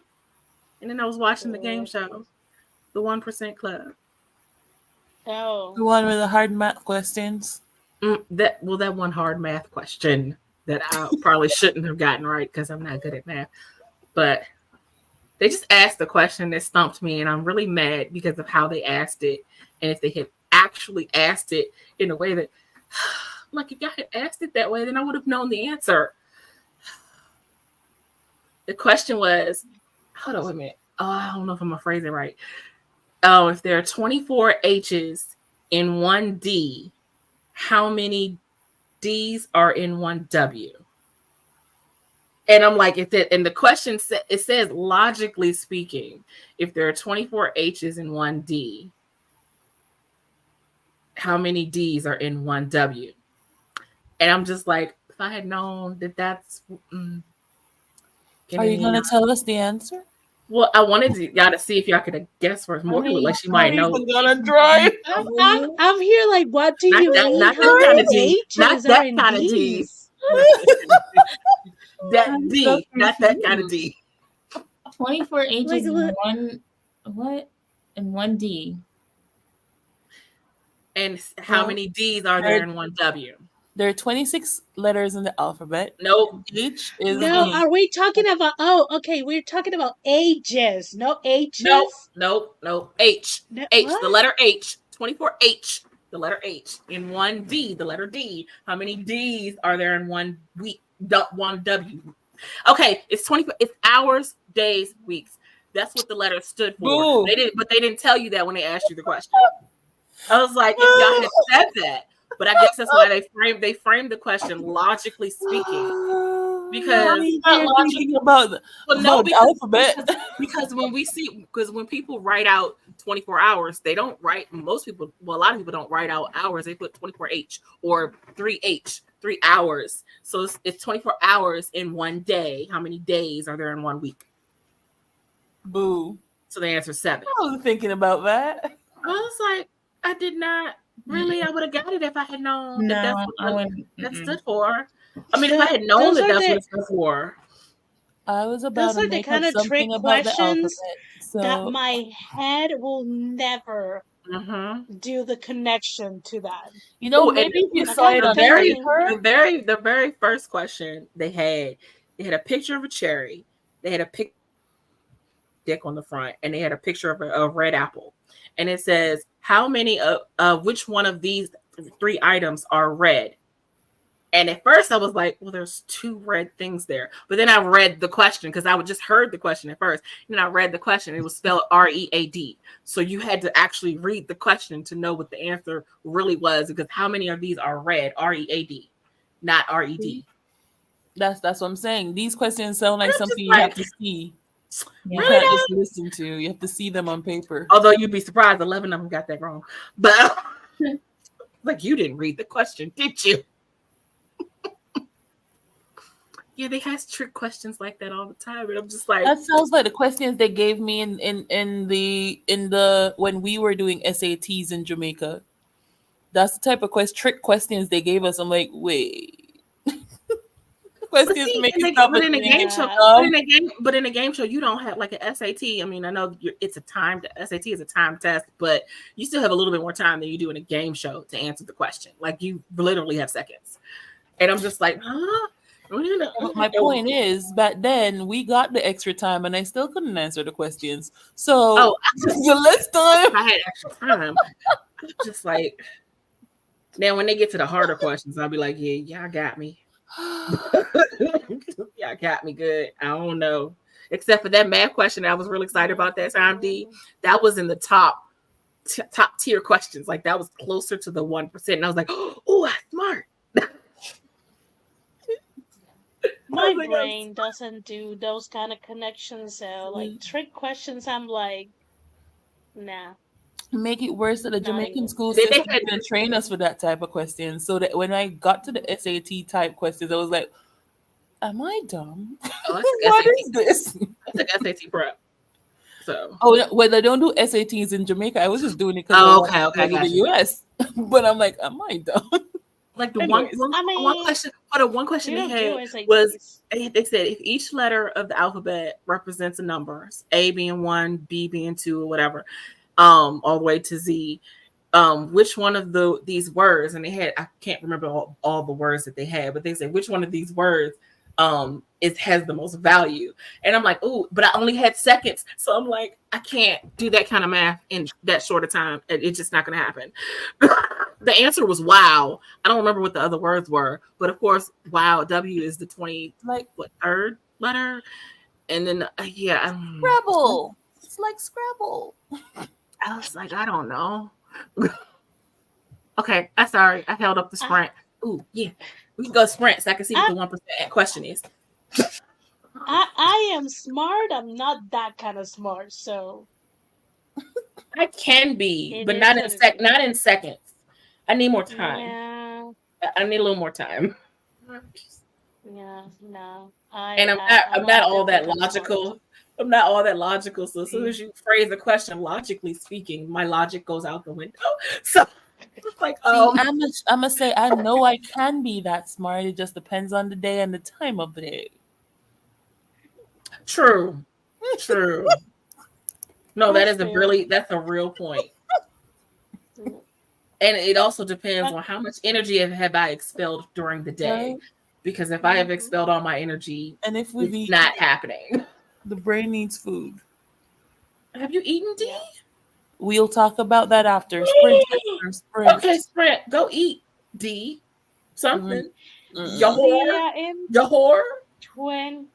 And then I was watching the game show, The 1% Club. Oh. The one with the hard math questions. That one hard math question that I probably shouldn't have gotten right because I'm not good at math. But they just asked a question that stumped me, and I'm really mad because of how they asked it. And if they had actually asked it in a way that, like, if y'all had asked it that way, then I would have known the answer. The question was, hold on a minute. Oh, I don't know if I'm gonna phrase it right. Oh, if there are 24 H's in one D, how many D's are in one W? And I'm like, and the question it says, logically speaking, if there are 24 H's in one D, how many D's are in one W? And I'm just like, if I had known that that's... Are you going to tell us the answer? Well, I wanted y'all to see if y'all could guess first. Morgan looked like she might know. Gonna try. I'm here like, what do you mean? Not How that kind of many D. Not H's are that in kind of D. D's? That D. Not that kind of D. 24 H's Like, in one. What? In one D. And how many D's are there in one W? There are 26 letters in the alphabet. Nope. H is No, D. are we talking about? Oh, okay, we're talking about ages, no H's. Nope. H. No, H. what? The letter H. 24 H. The letter H. In one D. The letter D. How many D's are there in one week? One W. Okay, it's 24. It's hours, days, weeks. That's what the letter stood for. Boo. They didn't tell you that when they asked you the question. I was like, if y'all had said that, but I guess that's why they framed the question logically speaking. because You're thinking about well, no, the alphabet. because when people write out 24 hours, they don't write, most people, well, a lot of people don't write out hours. They put 24H or 3H, 3 hours. So it's 24 hours in one day. How many days are there in 1 week? Boo. So the answer is 7. I was thinking about that. I was like, I did not really, I would have got it if I had known that No, that's I what wouldn't. that Mm-mm. stood for. I mean, if I had known Those that are that's the- what it stood for. I was about Those are to the make kind up of trick something about the alphabet. questions that So my head will never Mm-hmm. do the connection to that. you know, Ooh, and maybe if you Like, saw I'm it on very- paper. The very first question they had a picture of a cherry, they had a pic dick on the front, and they had a picture of a red apple, and it says how many of which one of these 3 items are red. And at first I was like, well, there's 2 red things there, but then I read the question because I just heard the question at first, and then I read the question. It was spelled READ, so you had to actually read the question to know what the answer really was, because how many of these are red, READ, not RED. That's what I'm saying. These questions sound like I'm something just you have like- to see. You Yeah. can't just listen to. You have to see them on paper. Although you'd be surprised, 11 of them got that wrong. But like, you didn't read the question, did you? Yeah, they have trick questions like that all the time, and I'm just like, That sounds like the questions they gave me in the when we were doing SATs in Jamaica. That's the type of trick questions they gave us. I'm like, wait. Questions see, make in you a- stop but and in a think. game show, but in a game show, you don't have like an SAT. I mean, I know it's a timed SAT is a timed test, but you still have a little bit more time than you do in a game show to answer the question. Like, you literally have seconds, and I'm just like, huh? But my point is, back then we got the extra time, and I still couldn't answer the questions. So Oh, the less time. I had extra time. I'm just like, now when they get to the harder questions, I'll be like, yeah, y'all got me. Y'all got me good. I don't know. Except for that math question, I was really excited about that time, D. That was in the top tier questions. Like, that was closer to the 1%. And I was like, oh, I'm smart. My like, brain doesn't do those kind of connections. So, like, trick questions, I'm like, nah. Make it worse that the Not Jamaican even. school They system had- didn't train us for that type of question. So that when I got to the SAT type questions, I was like, am I dumb? Oh, What that's is this? I took SAT prep. So, Oh, no, well, I don't do SATs in Jamaica. I was just doing it because Oh, I okay, to the gotcha. US. But I'm like, am I dumb? like, the Anyways, one I mean, question, one question You they don't had do SATs. was, they said if each letter of the alphabet represents a number, A being 1, B being 2, or whatever, all the way to Z, which one of these words, and they had, I can't remember all the words that they had, but they said which one of these words has the most value. And I'm like, oh, but I only had seconds, so I'm like, I can't do that kind of math in that short of time. It's just not going to happen. The answer was wow. I don't remember what the other words were, but of course, wow, W is the 23rd letter, and then Scrabble. It's like Scrabble. I was like, I don't know. Okay, I'm sorry. I held up the sprint. Ooh, yeah. We can go sprint so I can see what the 1% question is. I am smart. I'm not that kind of smart. So, I can be, It but is not what in it is. not in seconds. I need more time. yeah, I need a little more time. yeah, no. And I'm not all that logical. I'm not all that logical. So as soon as you phrase a question logically speaking, my logic goes out the window. So it's like, I'm gonna say I know I can be that smart. It just depends on the day and the time of the day. true. No, That's that's a real point. And it also depends on how much energy have I expelled during the day. Right. Because if I have expelled all my energy, And if we it's eat, not happening. the brain needs food. Have you eaten, D? We'll talk about that after. Sprint. Okay, Sprint, go eat, D. Something. Mm-mm. Yahor. in Yahor. 20,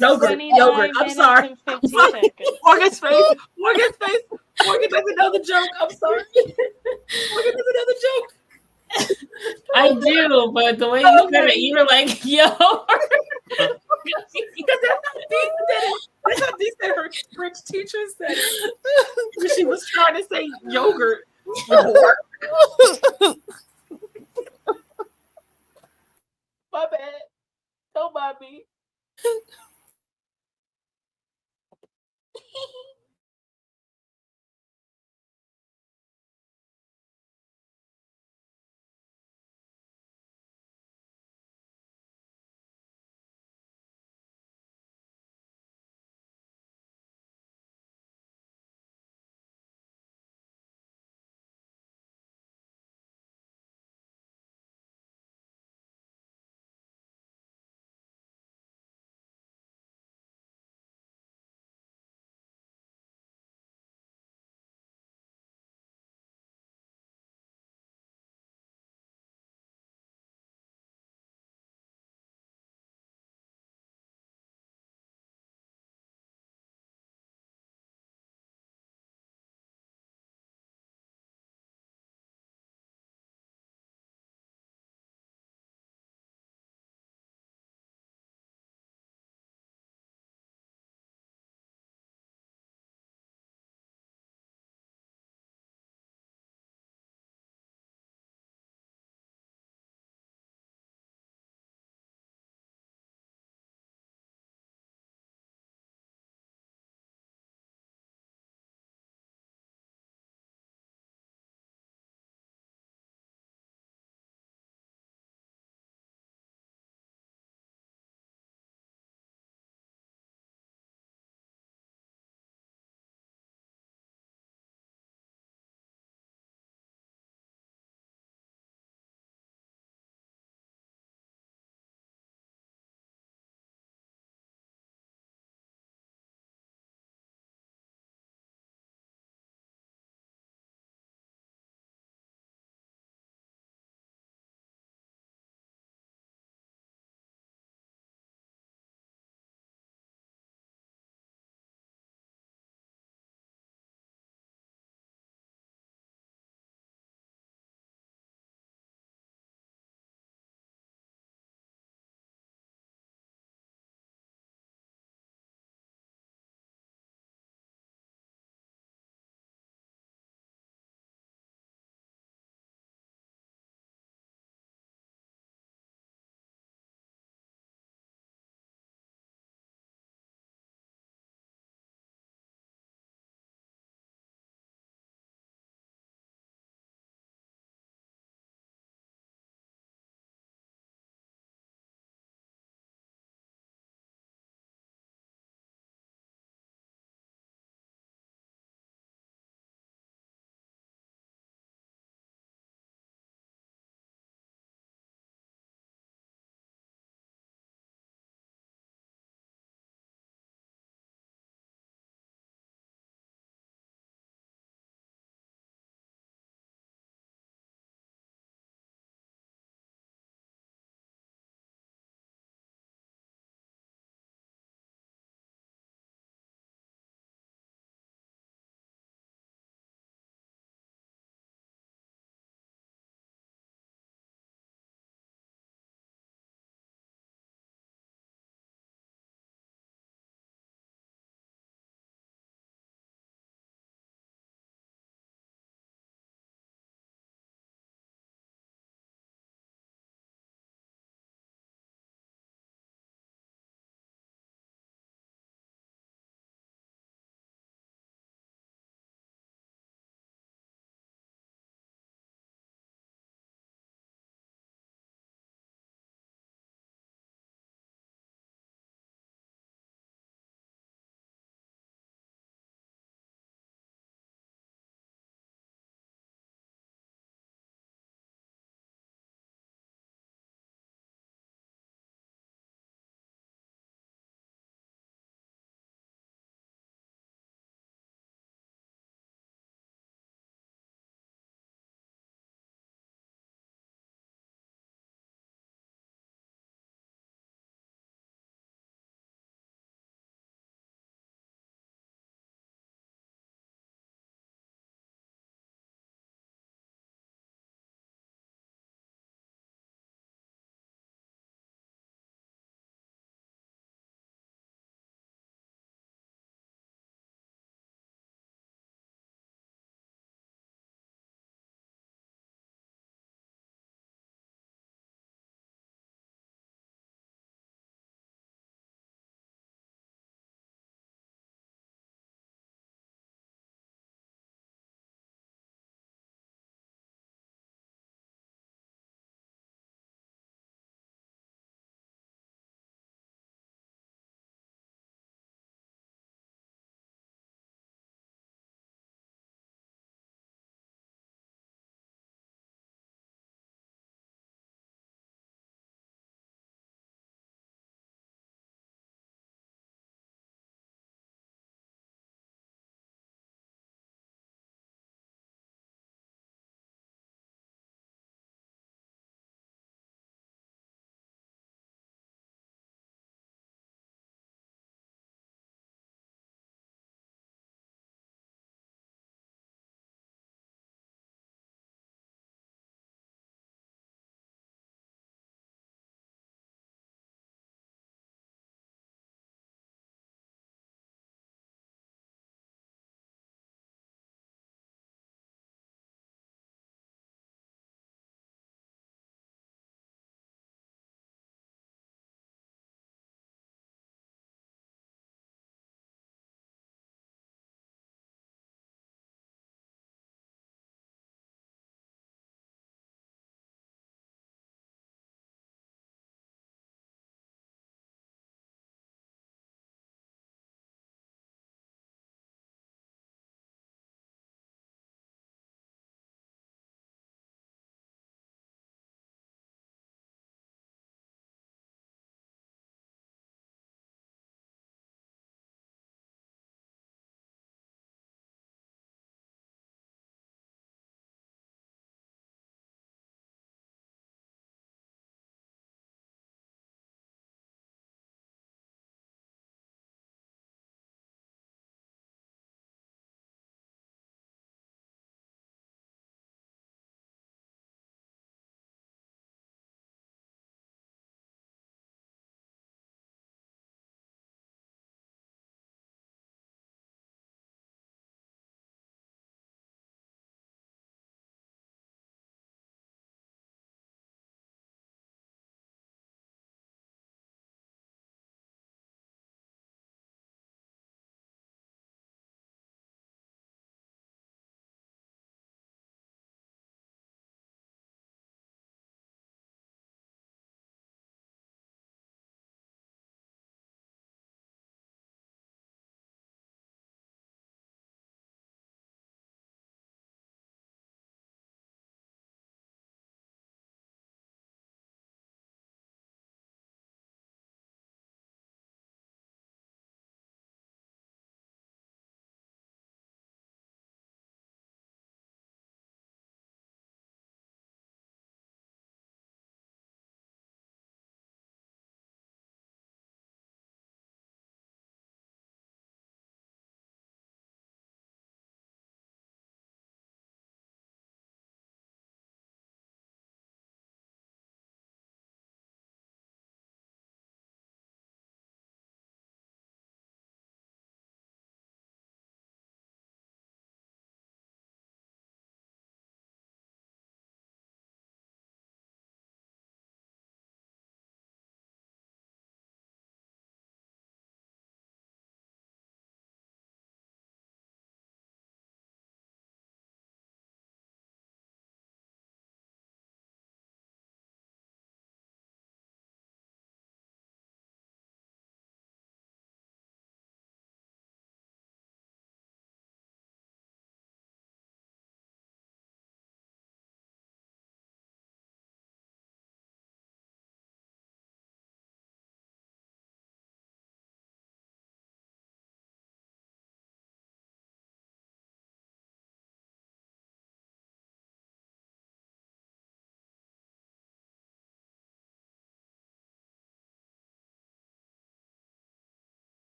Yogurt. 29 Yogurt. I'm minutes sorry. and 50 seconds. Morgan's face. Morgan's face. Morgan doesn't know the joke. I'm sorry. Morgan doesn't know the joke. I do, but the way you said it, you were like, yo. Because that's how Dee said it. That's how Dee said her French teacher said it. She was trying to say yogurt. Yogurt. My bad. Don't mind me.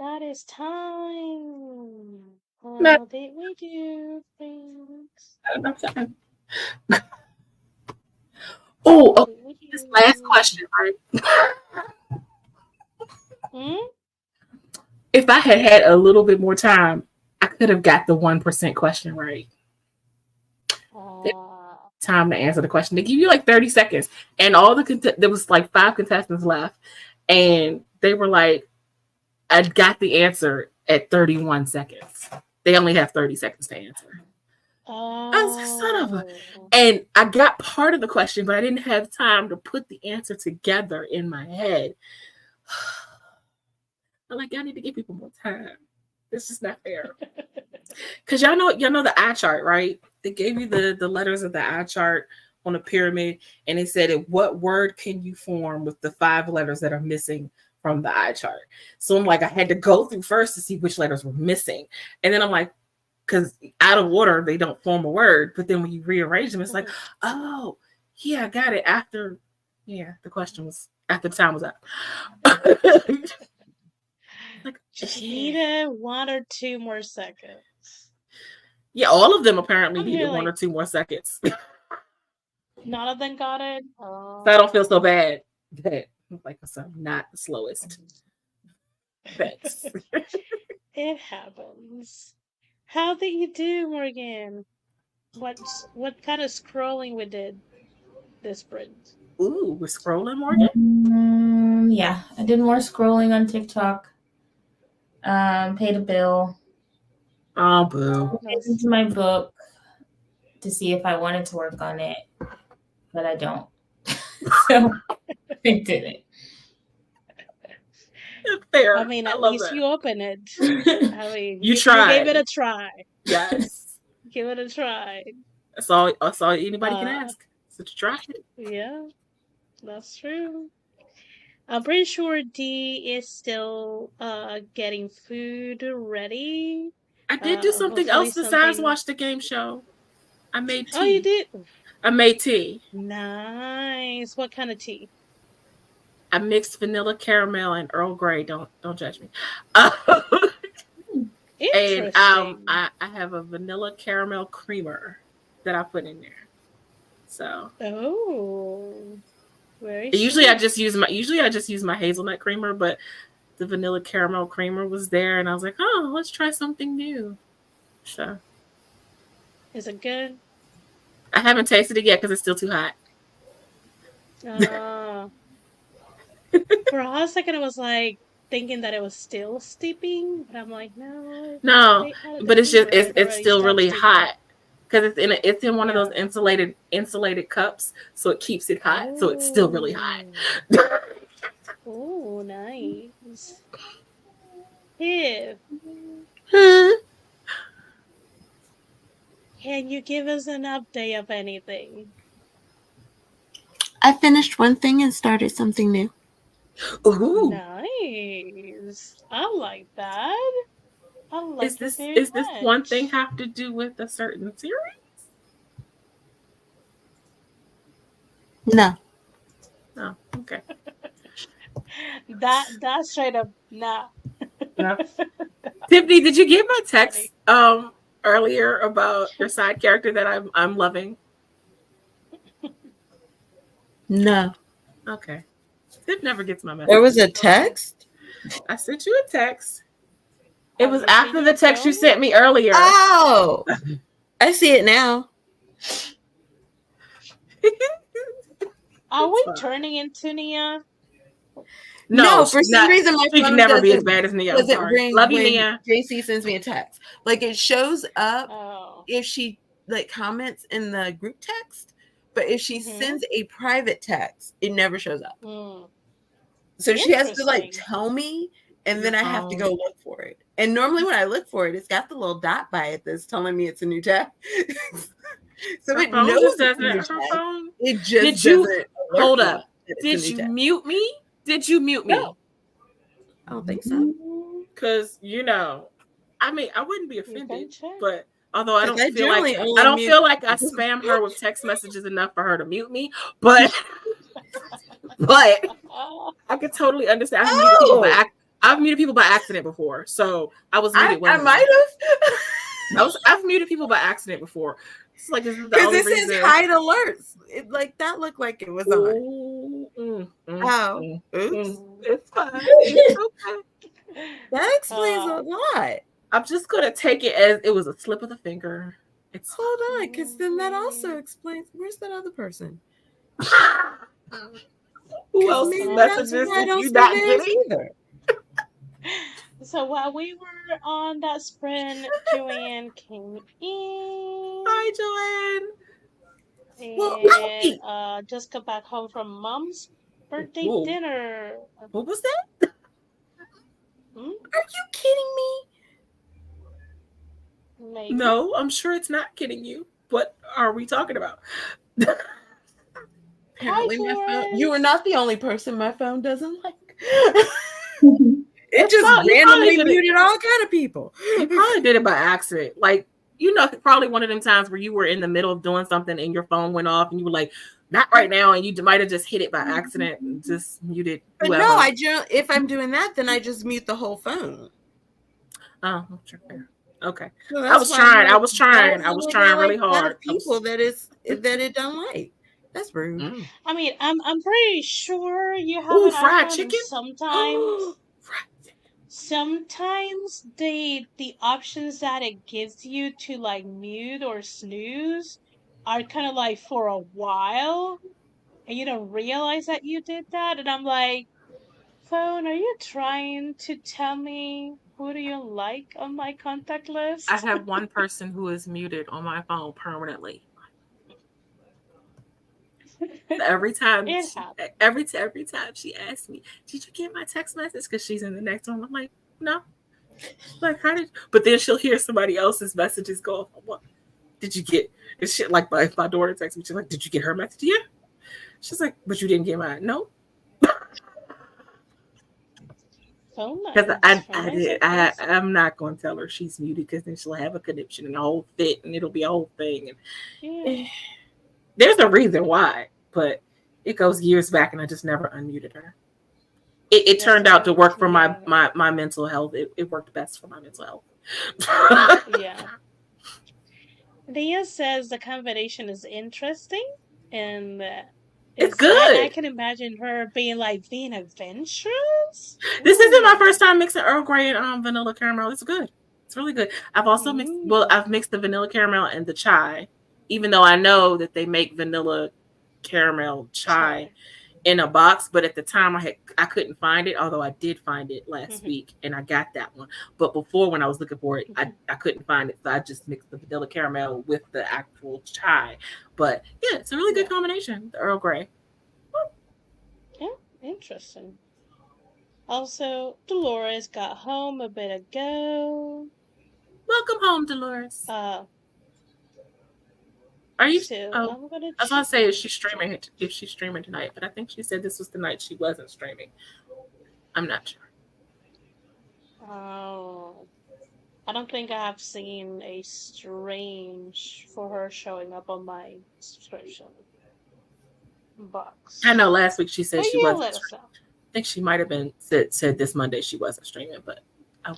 that is time. How Not- did we do things? enough time. Oh, How okay. did we do? This last question, right? Hmm? If I had had a little bit more time, I could have got the 1% question right. Time to answer the question. They give you like 30 seconds, and all the there was like 5 contestants left, and they were like, I got the answer at 31 seconds. They only have 30 seconds to answer. I was like, son of a. And I got part of the question, but I didn't have time to put the answer together in my head. I'm like, I need to give people more time. This is not fair. Because y'all know the eye chart, right? They gave you the letters of the eye chart on a pyramid, and they said, what word can you form with the 5 letters that are missing from the eye chart? So I'm like, I had to go through first to see which letters were missing. And then I'm like, because out of order, they don't form a word. But then when you rearrange them, it's like, oh, yeah, I got it after, the question was, after the time was up. Like, Just needed 1 or 2 more seconds. Yeah, all of them apparently I'm needed here, 1 or like- 2 more seconds. None of them got it. Oh. So I don't feel so bad that like I'm not the slowest. Thanks. It happens. How did you do, Morgan? What kind of scrolling we did this sprint? Ooh, we're scrolling, Morgan. Yeah, I did more scrolling on TikTok. Paid a bill. Oh, boo. Listened to my book to see if I wanted to work on it, but I don't. So I didn't. Fair. I mean, at love least that. you open it. I mean, You You tried. gave it a try. Yes. Give it a try. That's all anybody can Uh, ask. So to try it. Yeah, that's true. I'm pretty sure Dee is still getting food ready. I did do something hopefully else besides something- watch the game show. I made tea. Oh, you did? I made tea. Nice. What kind of tea? I mixed vanilla caramel and Earl Grey. Don't judge me. Interesting. And I have a vanilla caramel creamer that I put in there. So Oh, very. usually I sweet. just use my hazelnut creamer, but the vanilla caramel creamer was there, and I was like, oh, let's try something new. So Is it good? I haven't tasted it yet because it's still too hot. For a second, I was like thinking that it was still steeping, but I'm like, no. No, they added the but it's creamer, still stopped really steeping. hot because it's in one of Yeah. those insulated cups, so it keeps it hot. So it's still really hot. Oh, nice. Here, can you give us an update of anything? I finished one thing and started something new. Ooh, Nice. I like that. I like is this it very is this one much. thing have to do with a certain series? No. Oh, okay. That straight up nah. No. Tiffany, did you get my text earlier about your side character that I'm loving? No. Okay. Tiff never gets my message. There was a text? I sent you a text. It Have was you after seen the your text you phone? sent me earlier. Oh! I see it now. Are we fine. turning into Nia? No, for she's some not. reason my She can phone never be as doesn't- bad as Nia. I'm doesn't sorry. ring Love you, when Nia. JC sends me a text. Like it shows up Oh. if she like comments in the group text, but if she Mhm. sends a private text, it never shows up. Hmm. So she has to like Interesting. tell me, and then Your I have to phone. go look for it. And normally when I look for it, it's got the little dot by it that's telling me it's a new text. So Her it phone knows just it's a doesn't. new Her text. phone. It just Did you- doesn't alert hold me up. that it's a Did new you text. mute me? Did you mute me? No. I don't think so. Because I mean, I wouldn't be You can offended, check. but although I don't 'Cause I feel like generally only I don't mute- feel like I spam her with text messages enough for her to mute me, but but Oh, I could totally understand. I muted people, but I've muted people by accident before, so I was I muted. One time. might have. I've muted people by accident before. It's like this is the Because only this is reason. hide alerts. It, like that looked like it was on. Ooh, Oh, oops. It's fine. It's okay. That explains a lot. I'm just gonna take it as it was a slip of the finger. It's Hold on, because then that also explains. Where's that other person? who else Maybe that's messages why I did don't you see not theirs getting? either. So while we were on that sprint, Joanne came in. Hi, Joanne. Well, And just got back home from mom's birthday Whoa. dinner. What was that? Hmm? Are you kidding me? Maybe. No, I'm sure it's not kidding you. What are we talking about? Apparently, my phone. Flores. You are not the only person my phone doesn't like. Mhm. It just You randomly probably did it. muted all kind of people. You probably did it by accident. Like, probably one of them times where you were in the middle of doing something and your phone went off and you were like, not right now. And you might have just hit it by accident and just muted But whoever. no, if I'm doing that, then I just mute the whole phone. Oh, sure. Okay. So I was that's why trying. I'm I was trying. like, I was I trying got, really like, hard. People that it don't like. That's rude. Mm. I mean, I'm pretty sure you have Ooh, an fried iPhone. chicken? Sometimes the options that it gives you to like mute or snooze are kind of like for a while, and you don't realize that you did that. And I'm like, phone, are you trying to tell me who do you like on my contact list? I have one person who is muted on my phone permanently. Every time, It happens. every time she asks me, "Did you get my text message?" Because she's in the next room. I'm like, "No." Like, how did? But then she'll hear somebody else's messages go off. What did you get? And shit, like my daughter texts me. She's like, "Did you get her message?" Yeah. She's like, "But you didn't get mine." No. Phone Because lines. I did. I'm not going to tell her she's muted because then she'll have a conniption and a whole fit and it'll be a whole thing. And Yeah. there's a reason why, but it goes years back and I just never unmuted her. It turned out to work for my mental health. It worked best for my mental health. Yeah. Leah says the combination is interesting and it's good. I can imagine her being adventurous. This isn't my first time mixing Earl Grey and vanilla caramel. It's good. It's really good. I've also mixed the vanilla caramel and the chai, even though I know that they make vanilla caramel chai in a box, but at the time I couldn't find it, although I did find it last week and I got that one. But before, when I was looking for it, I couldn't find it, so I just mixed the vanilla caramel with the actual chai. But yeah, it's a really good combination, the Earl Grey. Yeah, interesting. Also, Dolores got home a bit ago. Welcome home, Dolores. Are you? So I was gonna say, is she streaming? If she's streaming tonight, but I think she said this was the night she wasn't streaming. I'm not sure. Oh, I don't think I have seen a stream for her showing up on my subscription box. I know last week she said But she yeah, wasn't. let us know. I think she might have been said this Monday she wasn't streaming, but I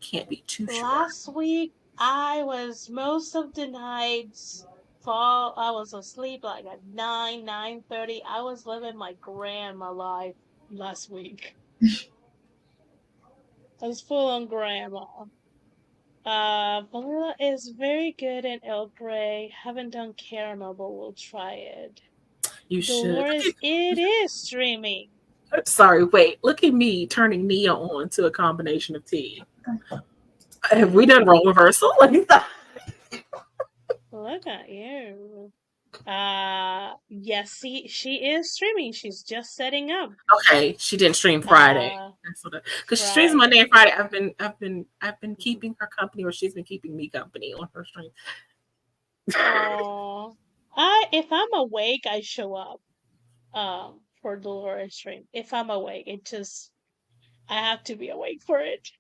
can't be too sure. Last week I was most of the nights. I was asleep like at 9:30. I was living my grandma life last week. I was full on grandma. Vanilla is very good in Earl Grey. Haven't done caramel, but we'll try it. You Dolores, should. it is streaming. Sorry, wait. Look at me turning Nia on to a combination of tea. Have we done role reversal? Look at you. Yes, she is streaming. She's just setting up. Okay, she didn't stream Friday. Because she streams Monday and Friday. I've been keeping her company, or she's been keeping me company on her stream. If I'm awake, I show up. For Dolores stream. If I'm awake, I have to be awake for it.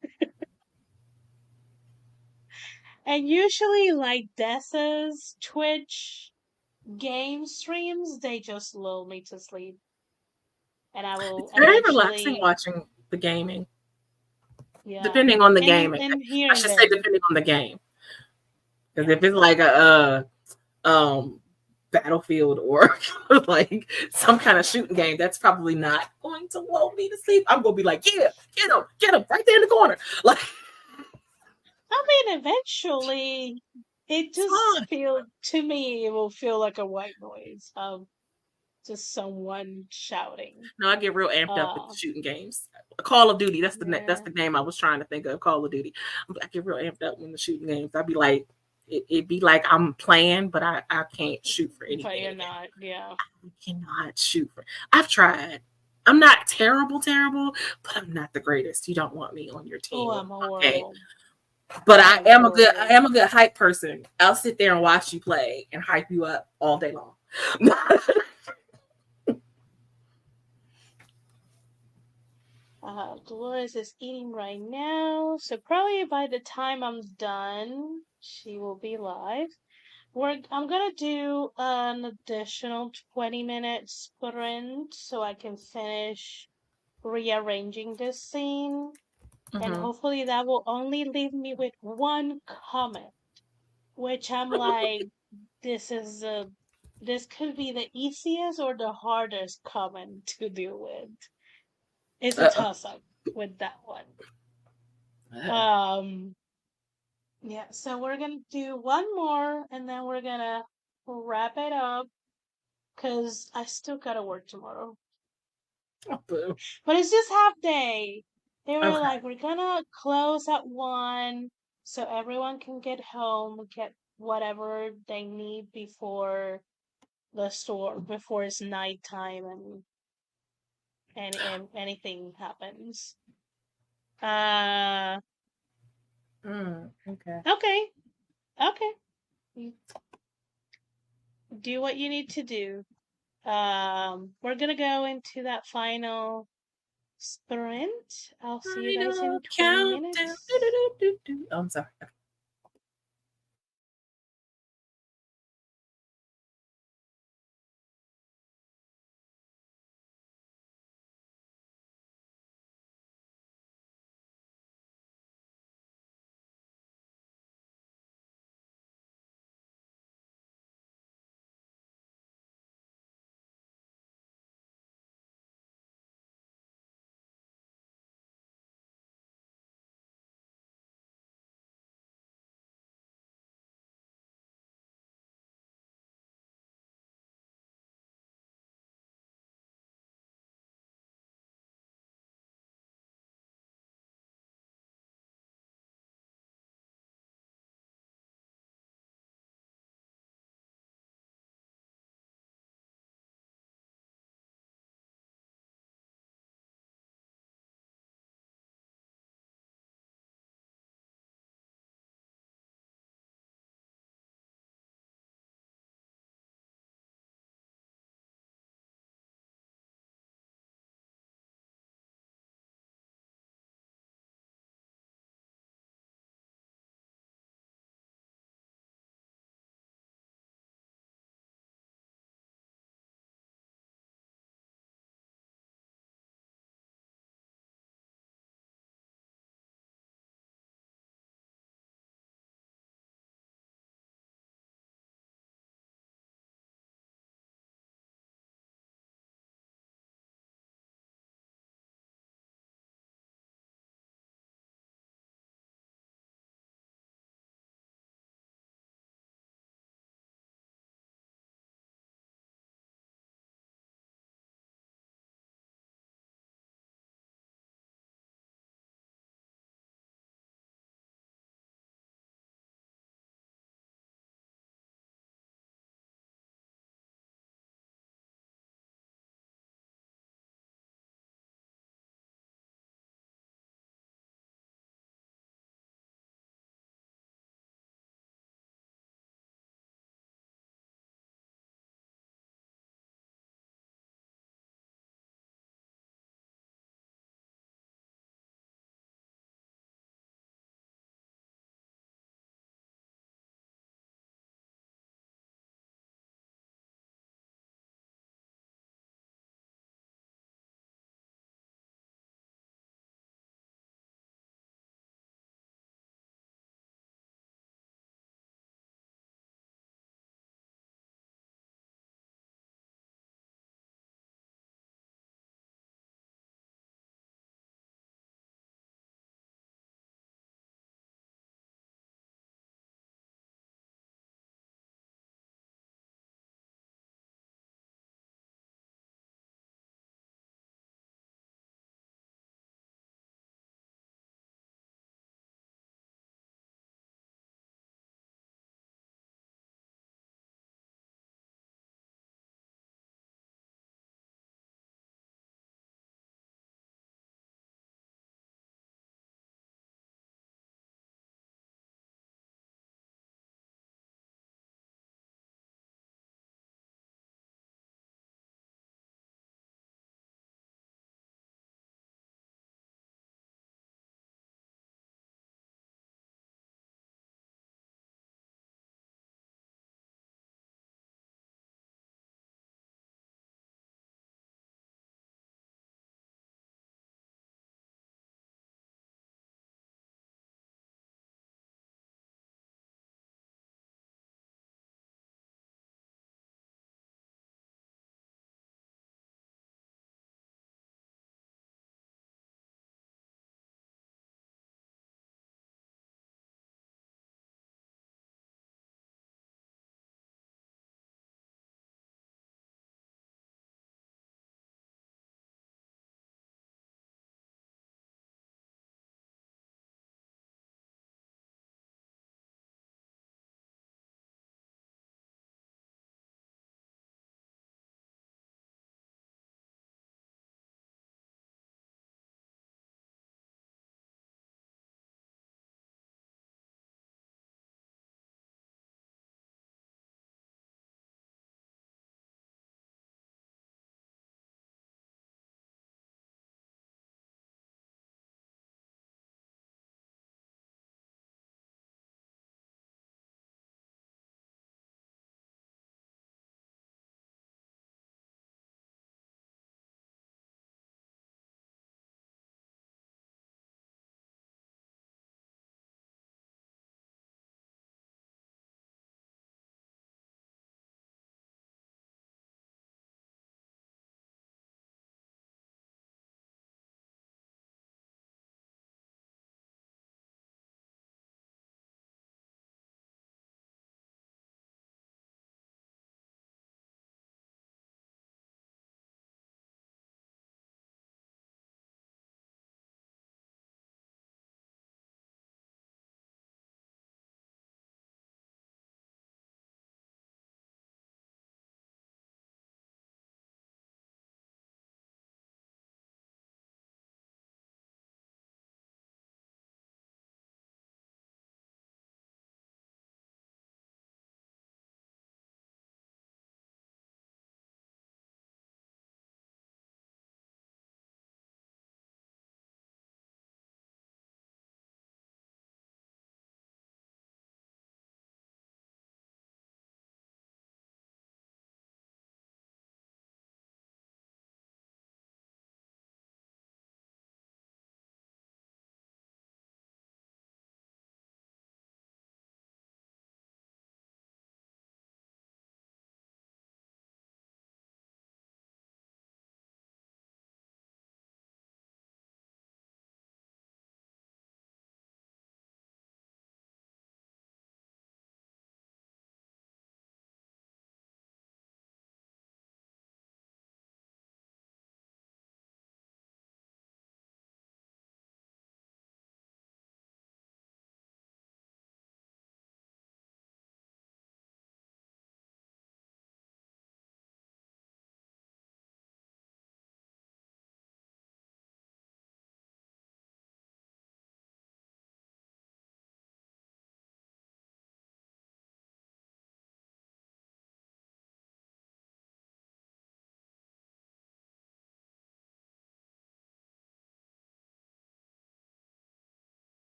And usually, like Dessa's Twitch game streams, they just lull me to sleep. And I will. It's very relaxing watching the gaming. Yeah. Depending on the game. And I here and should there. say depending on the game. Because if it's like a Battlefield or like some kind of shooting game, that's probably not going to lull me to sleep. I'm gonna be like, yeah, get him, right there in the corner. Like, I mean, eventually, it just fun. to me, it will feel like a white noise of just someone shouting. No, I get real amped up with Uh, shooting games. Call of Duty, that's yeah. the game I was trying to think of. Call of Duty. I get real amped up when the shooting games. I'd be like, it'd be like I'm playing, but I can't shoot for anything. But you're not, yeah. I cannot shoot for. I've tried. I'm not terrible, but I'm not the greatest. You don't want me on your team. Oh, I'm Okay. horrible. But I I'm am a good horrible. hype person. I'll sit there and watch you play and hype you up all day long. Dolores is eating right now, so probably by the time I'm done, she will be live. I'm gonna do an additional 20-minute sprint so I can finish rearranging this scene, and hopefully that will only leave me with one comment, which I'm like, this could be the easiest or the hardest comment to deal with. It's a toss-up with that one. Yeah, so we're gonna do one more and then we're gonna wrap it up because I still gotta work tomorrow. Oh, boo. But it's just half day. They were Okay. like, we're gonna close at 1 so everyone can get home, get whatever they need before the store, before it's nighttime and anything happens. Okay. Okay. You do what you need to do. We're gonna go into that final sprint. I'll see you guys in 20 minutes. Oh, I'm sorry.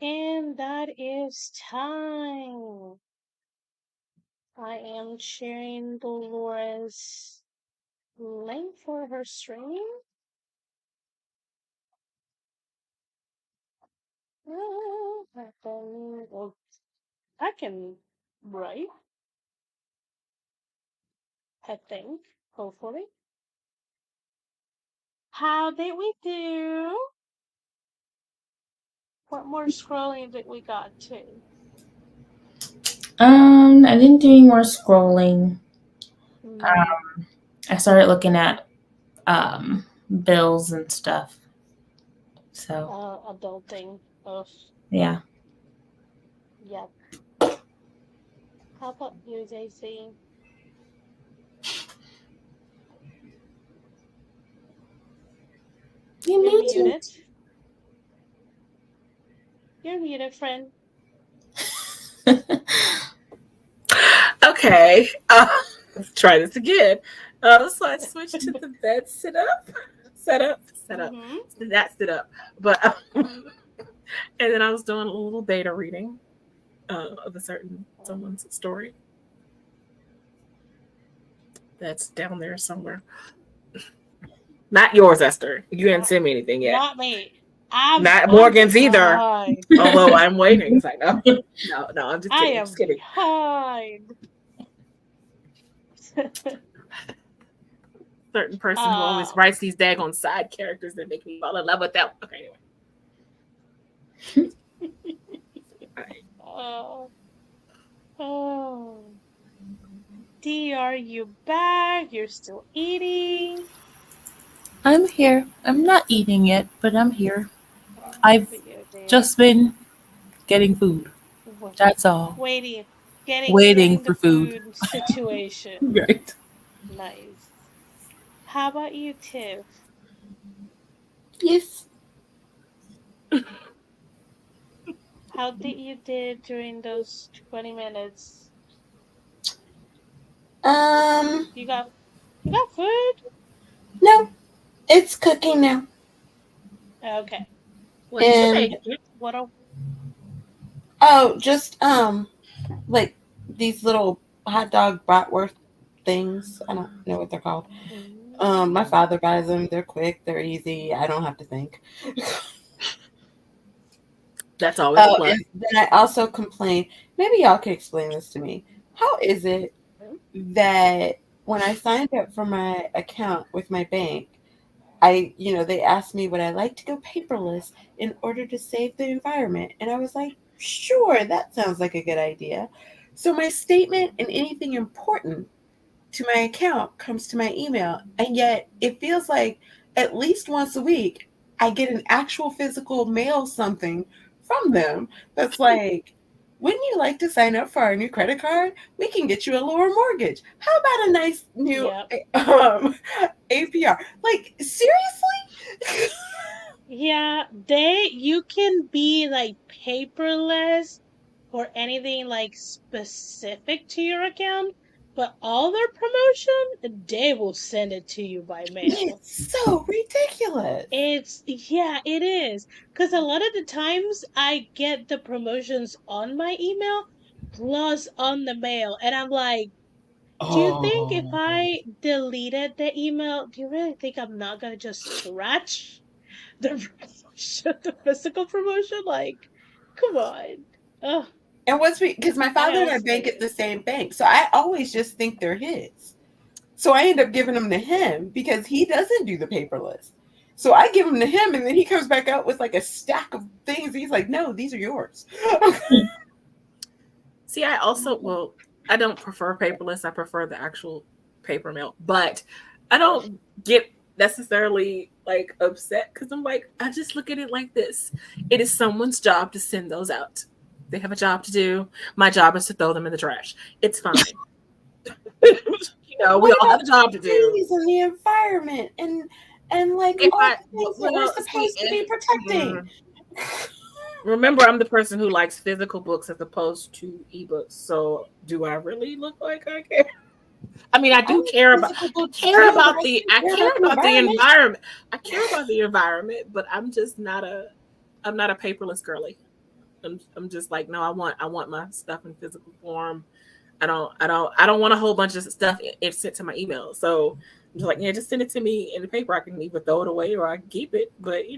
And that is time. I am sharing Dolores' link for her stream. Well, I can write, I think, hopefully. How did we do? What more scrolling did we got to? I didn't do any more scrolling. I started looking at bills and stuff. So Adulting. Oh, yeah. yep. How about you, JC? You're muted. You're muted, friend. Okay. Let's try this again. So I switched to the bed setup. Mm-hmm. That sit up. But and then I was doing a little beta reading of someone's story. That's down there somewhere. Not yours, Esther. You didn't send me anything yet. Not me. Not Morgan's either. Behind. Although I'm waiting. It's like, no, I'm just kidding. I am Just kidding. behind. Certain person who always writes these daggone side characters that make me fall in love with them. Okay, anyway. Oh. Dee, are you back? You're still eating? I'm here. I'm not eating yet, but I'm here. I've just been getting food. That's all. Waiting for food. Situation. Right. Nice. How about you, Tiff? Yes. How did you did during those 20 minutes? You got food? No, it's cooking now. Okay. What did you make? Just like these little hot dog bratwurst things. I don't know what they're called. My father buys them. They're quick. They're easy. I don't have to think. That's always a plus. And then I also complain. Maybe y'all can explain this to me. How is it that when I signed up for my account with my bank, they asked me would I like to go paperless in order to save the environment, and I was like, sure, that sounds like a good idea. So my statement and anything important to my account comes to my email, and yet it feels like at least once a week I get an actual physical mail something from them that's like, wouldn't you like to sign up for our new credit card? We can get you a lower mortgage. How about a nice new APR? Like, seriously? Yeah, you can be like paperless or anything like specific to your account, but all their promotion, they will send it to you by mail. It's so ridiculous. It is. Because a lot of the times I get the promotions on my email plus on the mail, and I'm like, do you think if I deleted the email, do you really think I'm not gonna just scratch the physical promotion? Like, come on. Ugh. And because my father and I bank at the same bank, so I always just think they're his. So I end up giving them to him because he doesn't do the paperless. So I give them to him, and then he comes back out with like a stack of things. He's like, "No, these are yours." See, I don't prefer paperless. I prefer the actual paper mail, but I don't get necessarily like upset because I'm like, I just look at it like this: it is someone's job to send those out. They have a job to do. My job is to throw them in the trash. It's fine. We all have a job to do. And the environment and like all the things that we're supposed to be protecting. Remember, I'm the person who likes physical books as opposed to ebooks. So, do I really look like I care? I mean, I do care about the environment. I care about the environment, but I'm just not a paperless girly. I'm just like, no, I want my stuff in physical form. I don't want a whole bunch of stuff sent to my email. So I'm just like, yeah, just send it to me in the paper. I can either throw it away or I can keep it. But I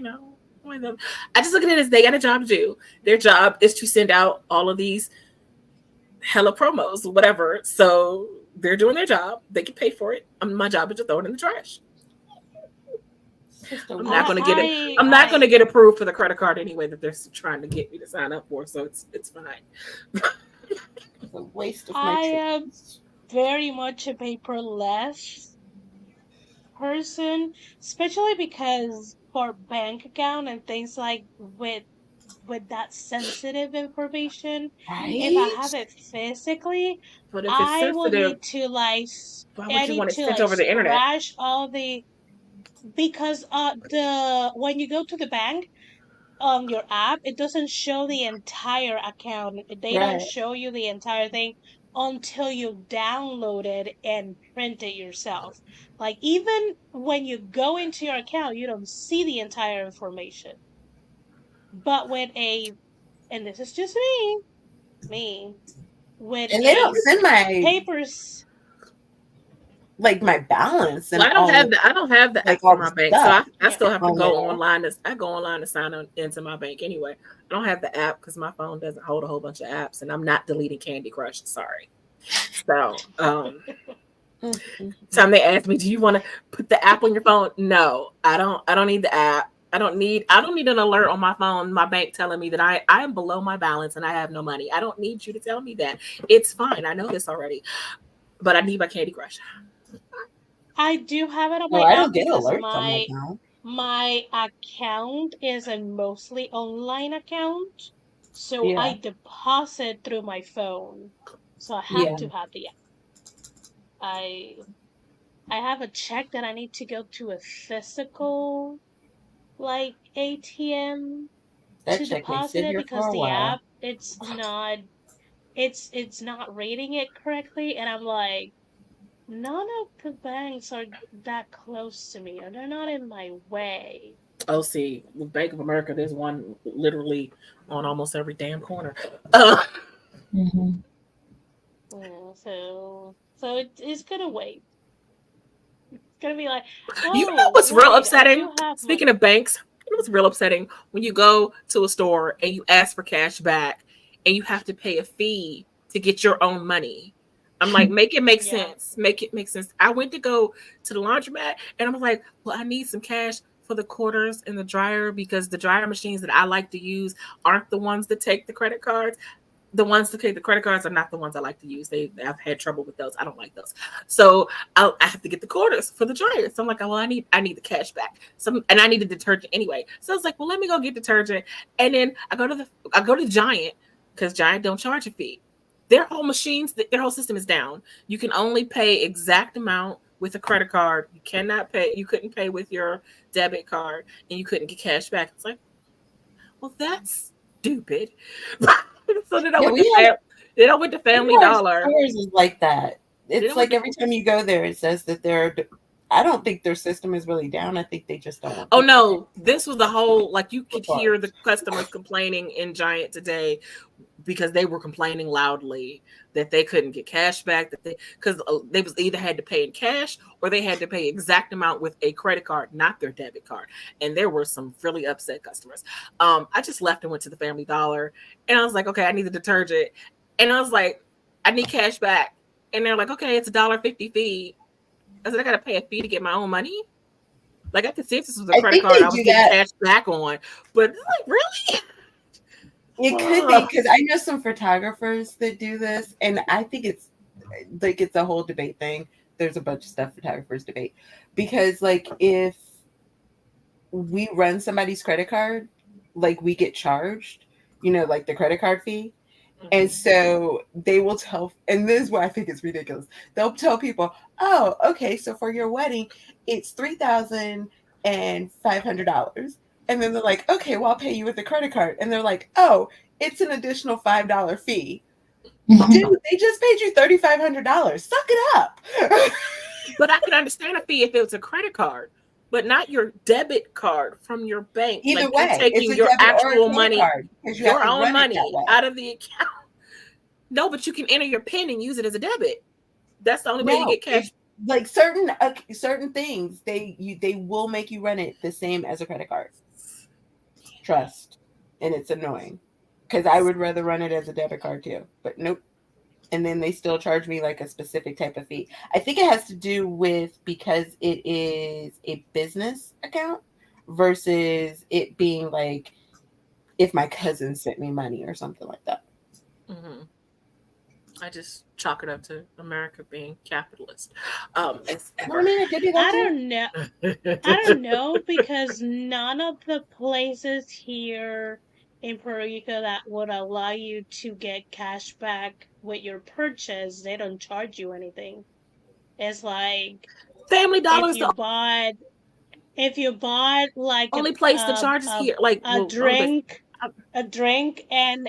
just look at it as they got a job to do. Their job is to send out all of these hella promos, whatever. So they're doing their job. They get paid for it. My job is to throw it in the trash. I'm not going to get it. I'm not going to get approved for the credit card anyway that they're trying to get me to sign up for. So it's fine. It's a waste of I my am very much a paperless person, especially because for bank account and things like with that sensitive information, if I have it physically, But if it's I will sensitive, need to like why would you want it sent over the internet? scratch all the, because when you go to the bank on your app, it doesn't show the entire account. They don't Right. show you the entire thing until you download it and print it yourself. Like, even when you go into your account, you don't see the entire information. But with and this is just me, with And they don't send my papers. like my balance. And Well, I don't have the like app for all my the bank, stuff. so I still have to on go there. online. I go online to sign into my bank anyway. I don't have the app because my phone doesn't hold a whole bunch of apps, and I'm not deleting Candy Crush. Sorry. So, time they asked me, "Do you want to put the app on your phone?" No, I don't. I don't need the app. I don't need an alert on my phone, my bank telling me that I am below my balance and I have no money. I don't need you to tell me that. It's fine. I know this already, but I need my Candy Crush. I do have it on my No, I app don't get because alerts on my phone. my account is a mostly online account, so Yeah. I deposit through my phone. So I have to have the app. I have a check that I need to go to a physical like ATM That to check may deposit sit it here because for a the while. app it's not rating it correctly, and I'm like, none of the banks are that close to me, or they're not in my way. Oh, see, with Bank of America, there's one literally on almost every damn corner. Mhm. Yeah, so it's gonna wait. It's gonna be like, You know what's real right, I upsetting? do have Speaking of banks, you know what's real upsetting? When you go to a store and you ask for cash back and you have to pay a fee to get your own money. I'm like, make it make Yeah. sense. Make it make sense. I went to go to the laundromat and I was like, well, I need some cash for the quarters in the dryer because the dryer machines that I like to use aren't the ones that take the credit cards. The ones that take the credit cards are not the ones I like to use. I've had trouble with those. I don't like those. So I have to get the quarters for the dryer. So I'm like, well, I need the cash back. And I need the detergent anyway. So I was like, well, let me go get detergent. And then I go to Giant because Giant don't charge a fee. Their whole their whole system is down. You can only pay exact amount with a credit card. You couldn't pay with your debit card, and you couldn't get cash back. It's like, well, that's stupid. So then I went to Family Dollar. Stores is like that. It's don't like want every time you go there, it says that I don't think their system is really down. I think they just don't want Oh people no, this was the whole, like, you could hear the customers complaining in Giant today because they were complaining loudly that they couldn't get cash back, because they was either had to pay in cash or they had to pay exact amount with a credit card, not their debit card. And there were some really upset customers. I just left and went to the Family Dollar and I was like, okay, I need the detergent. And I was like, I need cash back. And they're like, okay, it's $1.50 fee. I said, I gotta pay a fee to get my own money. Like, I could see if this was a credit card I was getting cash back on, but like, really? It could be, because I know some photographers that do this, and I think it's like it's a whole debate thing. There's a bunch of stuff photographers debate, because like if we run somebody's credit card, like we get charged, like the credit card fee. And so they will tell, and this is what I think is ridiculous. They'll tell people, oh, okay, so for your wedding, it's $3,500. And then they're like, okay, well, I'll pay you with a credit card. And they're like, oh, it's an additional $5 fee. Dude, they just paid you $3,500. Suck it up. But I could understand a fee if it was a credit card. but not your debit card from your bank. Either Like, way, you're taking it's a your debit or a actual credit money, card, because you have your to own run it money that way. out of the account. No, but you can enter your PIN and use it as a debit. That's the only way you No, get cash. like certain things, they will make you run it the same as a credit card. Trust, and it's annoying because I would rather run it as a debit card too. But nope. And then they still charge me like a specific type of fee. I think it has to do with because it is a business account versus it being like if my cousin sent me money or something like that. Mm-hmm. I just chalk it up to America being capitalist. As I mean, it could be that I too. don't know. I don't know, because none of the places here in Puerto Rico that would allow you to get cash back with your purchase, they don't charge you anything. It's like Family Dollar if is you the bought like only place that charges here. Like, a drink and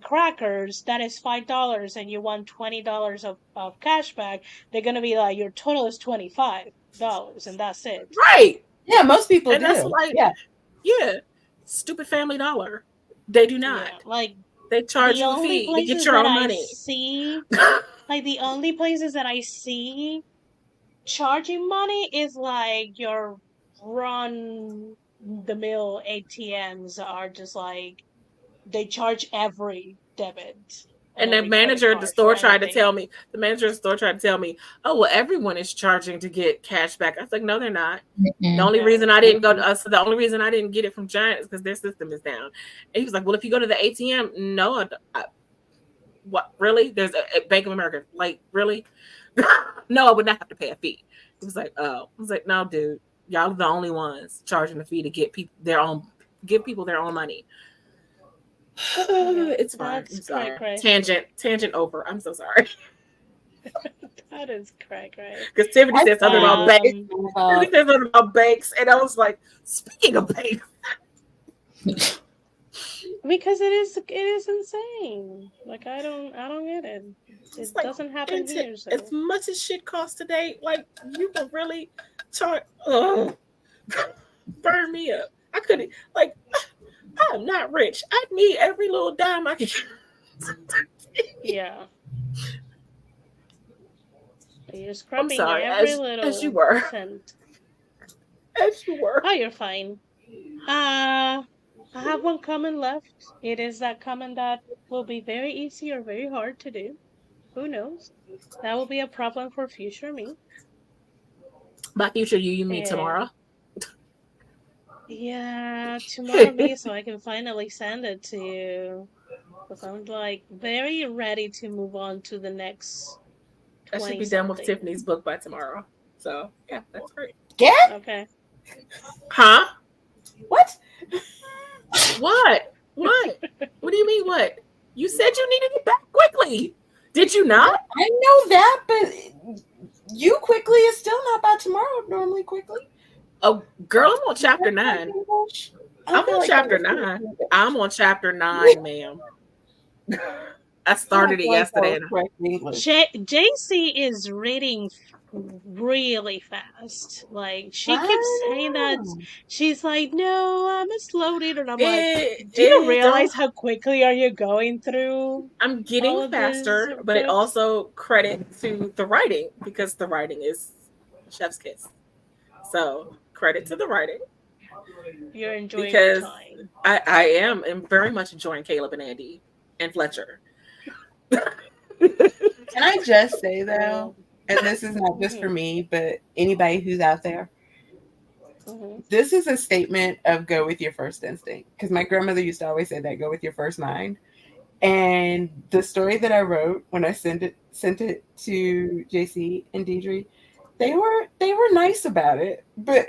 crackers, that is $5, and you want $20 of cash back, they're gonna be like, your total is $25, and that's it. right. Yeah, most people And do. that's like, yeah, stupid Family Dollar. They do not. Yeah, like They charge the you a only fee to places get your that own I money. see, like the only places that I see charging money is like your run the mill ATMs are just like they charge every debit. And the every manager credit at the card store for tried to anything. tell me, oh, well, everyone is charging to get cash back. I was like, no, they're not. The only reason I didn't go to us, the only reason I didn't get it from Giant is because their system is down. And he was like, well, if you go to the ATM, no, what, really? There's a Bank of America. Like, really? No, I would not have to pay a fee. He was like, oh. I was like, no, dude, y'all are the only ones charging the fee to get people give people their own money. It's fine. I'm sorry. cray. Tangent over. I'm so sorry. That is correct, right? Because Tiffany said something about banks. Uh, Tiffany said something about banks, and I was like, speaking of banks, Because it is insane. Like I don't get it. It like, doesn't happen into- here. So. as much as shit costs today, like you can really charge. Burn me up. I couldn't. Like, I'm not rich. I need every little dime I can. Yeah. You're scrubbing sorry, every as little you were. cent. As you were. Oh, you're fine. I have one comment left. It is that comment that will be very easy or very hard to do. Who knows? That will be a problem for future me. By future you mean Yeah. tomorrow? Yeah, tomorrow me, so I can finally send it to you. Because I'm like very ready to move on to the next. I should be done with 20-something. Tiffany's book by tomorrow. So yeah, that's great. Okay. Huh? what? What? What? What do you mean? What? You said you needed it back quickly. Did you not? I know that, but you quickly is still not by tomorrow. Normally, quickly. Oh, girl, I'm on chapter 9. I'm on chapter 9. I'm on chapter 9, ma'am. I started it yesterday. JC is reading really fast. Like she keeps saying that she's like, "No, I'm a slow reader," and I'm like, "Do you realize how quickly are you going through?" I'm all getting of faster, this but it books? also credit to the writing because the writing is chef's kiss. So credit to the writing. You're enjoying Because your time. I am very much enjoying Caleb and Andy and Fletcher. Can I just say though, and this is not just for me, but anybody who's out there, this is a statement of go with your first instinct. Because my grandmother used to always say that, go with your first mind. And the story that I wrote when I sent it to JC and Deidre, they were nice about it, but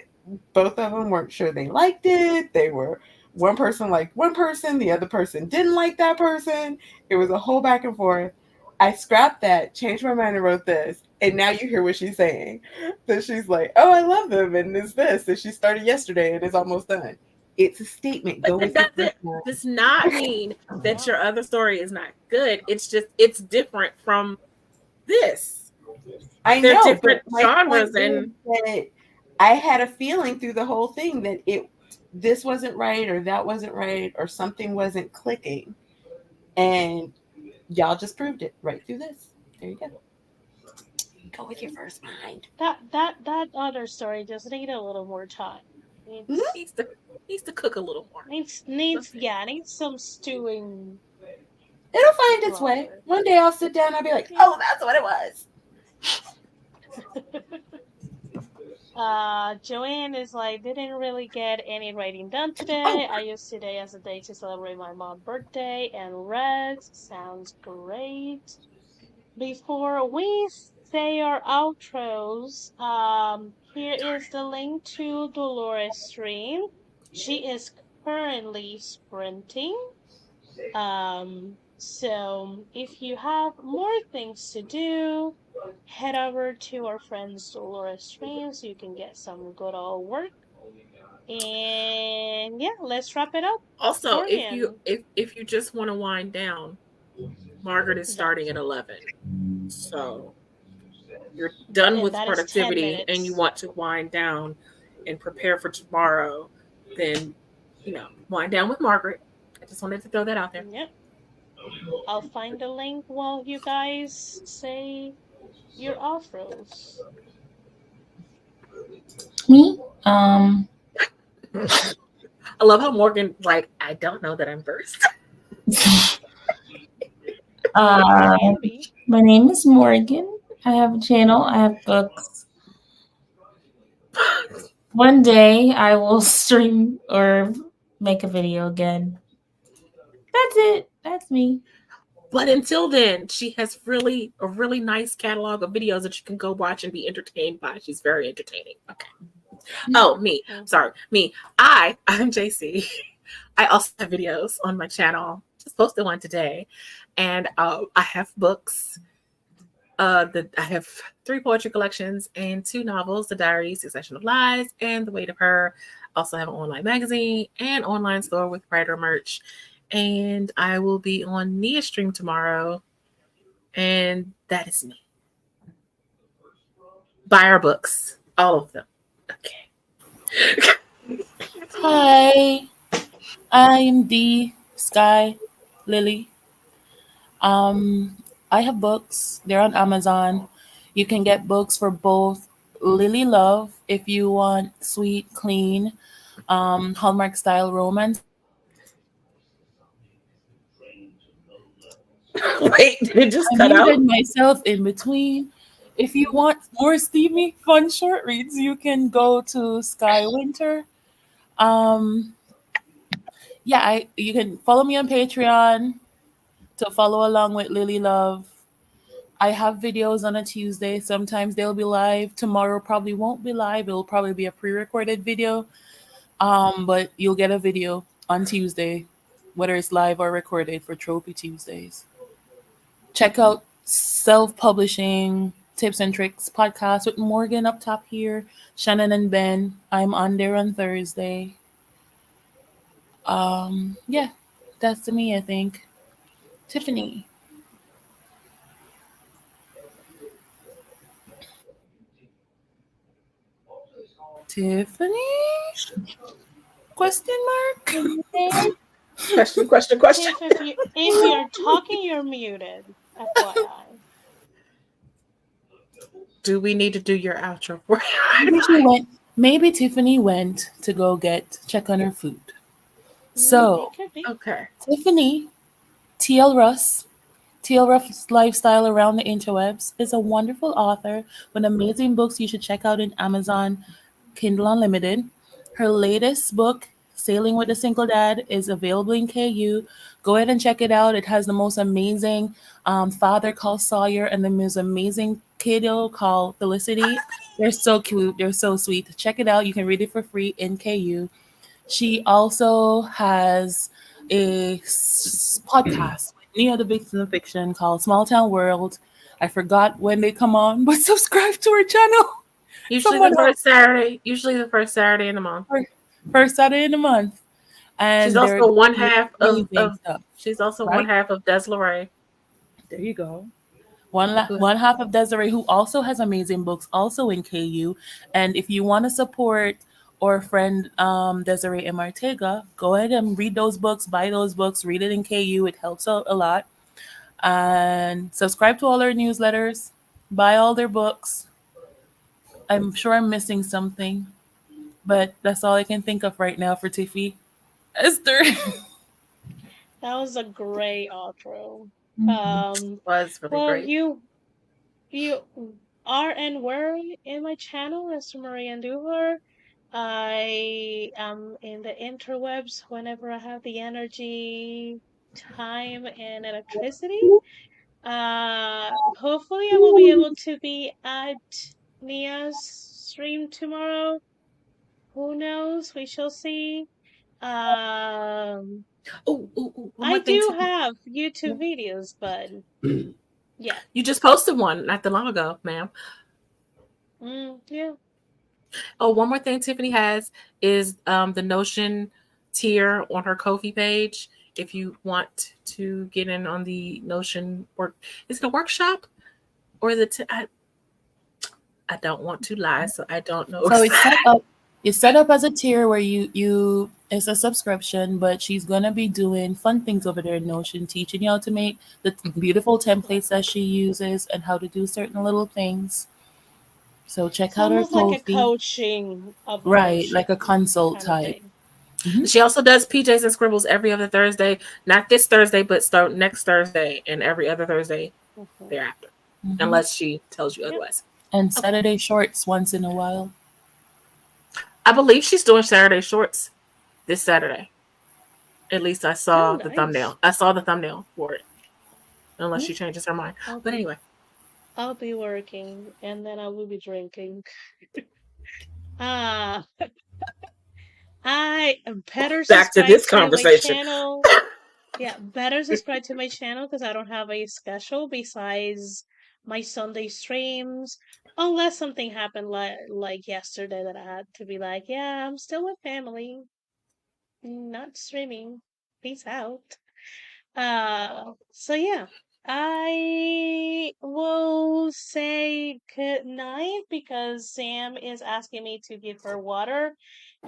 both of them weren't sure they liked it. They were one person liked one person, the other person didn't like that person. It was a whole back and forth. I scrapped that, changed my mind, and wrote this. And now you hear what she's saying. So she's like, "Oh, I love them," and it's this. And she started yesterday, and it's almost done. It's a statement. Go with it. Does not mean that your other story is not good. It's just it's different from this. I They're know different but my genres point and is that I had a feeling through the whole thing that this wasn't right or that wasn't right or something wasn't clicking. And y'all just proved it right through this. There you go. Go with your first mind. That other story just need a little more time. Needs Needs to cook a little more. needs some stewing. It'll find its way. One day I'll sit down and I'll be like, oh, that's what it was. Joanne is like, didn't really get any writing done today. I used today as a day to celebrate my mom's birthday and rest. Sounds great. Before we say our outros, here is the link to Dolores' stream. She is currently sprinting. So if you have more things to do, head over to our friend's Dolores stream so you can get some good old work. And yeah, let's wrap it up. Also, Morgan. if you just want to wind down, Margaret is starting at 11. So you're done And with that is 10 productivity and you minutes. want to wind down and prepare for tomorrow, then wind down with Margaret. I just wanted to throw that out there. Yep. I'll find the link while you guys say your outros. Me? I love how Morgan, like, I don't know that I'm first. Maybe. My name is Morgan. I have a channel. I have books. One day I will stream or make a video again. That's it. That's me. But until then, she has a really nice catalog of videos that you can go watch and be entertained by. She's very entertaining. Okay. Oh, me. Sorry. Me. I'm JC. I also have videos on my channel. Just posted one today. And I have books. I have 3 poetry collections and 2 novels, The Diary, Succession of Lies, and The Weight of Her. Also have an online magazine and online store with writer merch. And I will be on Nia stream tomorrow. And that is me. Buy our books. All of them. Okay. Hi, I am D Sky Lily. I have books. They're on Amazon. You can get books for both Lily Love if you want sweet, clean, Hallmark style romance. Wait, did it just I cut out? muted myself in between. If you want more steamy, fun short reads, you can go to Sky Winter. You can follow me on Patreon to follow along with Lily Love. I have videos on a Tuesday. Sometimes they'll be live. Tomorrow probably won't be live. It'll probably be a pre-recorded video. But you'll get a video on Tuesday, whether it's live or recorded for Trophy Tuesdays. Check out Self-Publishing Tips and Tricks podcast with Morgan up top here, Shannon and Ben. I'm on there on Thursday. Yeah, that's to me, I think. Tiffany. Tiffany? Question mark? Question. Tiff, if you're talking, you're muted. FYI. Do we need to do your outro? Maybe Tiffany went to go check on her food. So, okay. Tiffany, TL Ruff's Lifestyle Around the Interwebs, is a wonderful author with amazing books you should check out in Amazon Kindle Unlimited. Her latest book, Sailing with a Single Dad, is available in KU. Go ahead and check it out. It has the most amazing father called Sawyer and the most amazing kiddo called Felicity. They're so cute. They're so sweet. Check it out. You can read it for free in KU. She also has a podcast with Nia the Vixen of Fiction called Small Town World. I forgot when they come on, but subscribe to her channel. Usually the first Saturday in the month. First Saturday in the month. And she's also one half of stuff. She's also one half of Des LeRae. There you go. One half of Desiree, who also has amazing books, also in KU. And if you want to support or friend Desiree M. Ortega, go ahead and read those books, buy those books, read it in KU. It helps out a lot. And subscribe to all their newsletters, buy all their books. I'm sure I'm missing something, but that's all I can think of right now for Tiffy. Esther. That was a great outro. Was really Well, great. you are and were in my channel, Esther Marie Andujar. I am in the interwebs whenever I have the energy, time, and electricity. Hopefully I will be able to be at Nia's stream tomorrow. Who knows? We shall see. Um, Oh, one I more thing. do have YouTube videos, but yeah. You just posted one not that long ago, ma'am. Yeah. Oh, one more thing Tiffany has is the Notion tier on her Ko-fi page. If you want to get in on the Notion work, is it a workshop or is it? I don't want to lie, so I don't know. So it's set up as a tier where you it's a subscription, but she's gonna be doing fun things over there in Notion, teaching you how to make the beautiful templates that she uses and how to do certain little things. So check It's out her almost like a Ko-fi. coaching approach. Right, like a consult kind of type. thing. She also does PJs and Scribbles every other Thursday. Not this Thursday, but start next Thursday and every other Thursday Mhm. thereafter, Mhm. unless she tells you otherwise. And Saturday shorts once in a while. I believe she's doing Saturday shorts this Saturday. At least I saw Oh, the nice. thumbnail. I saw the thumbnail for it. Unless she changes her mind. I'll But be- anyway. I'll be working and then I will be drinking. I better Back to subscribe this my conversation. channel. Yeah, better subscribe to my channel because I don't have a schedule besides my Sunday streams. Unless something happened like yesterday that I had to be like, yeah, I'm still with family, not streaming. Peace out. So yeah, I will say good night because Sam is asking me to give her water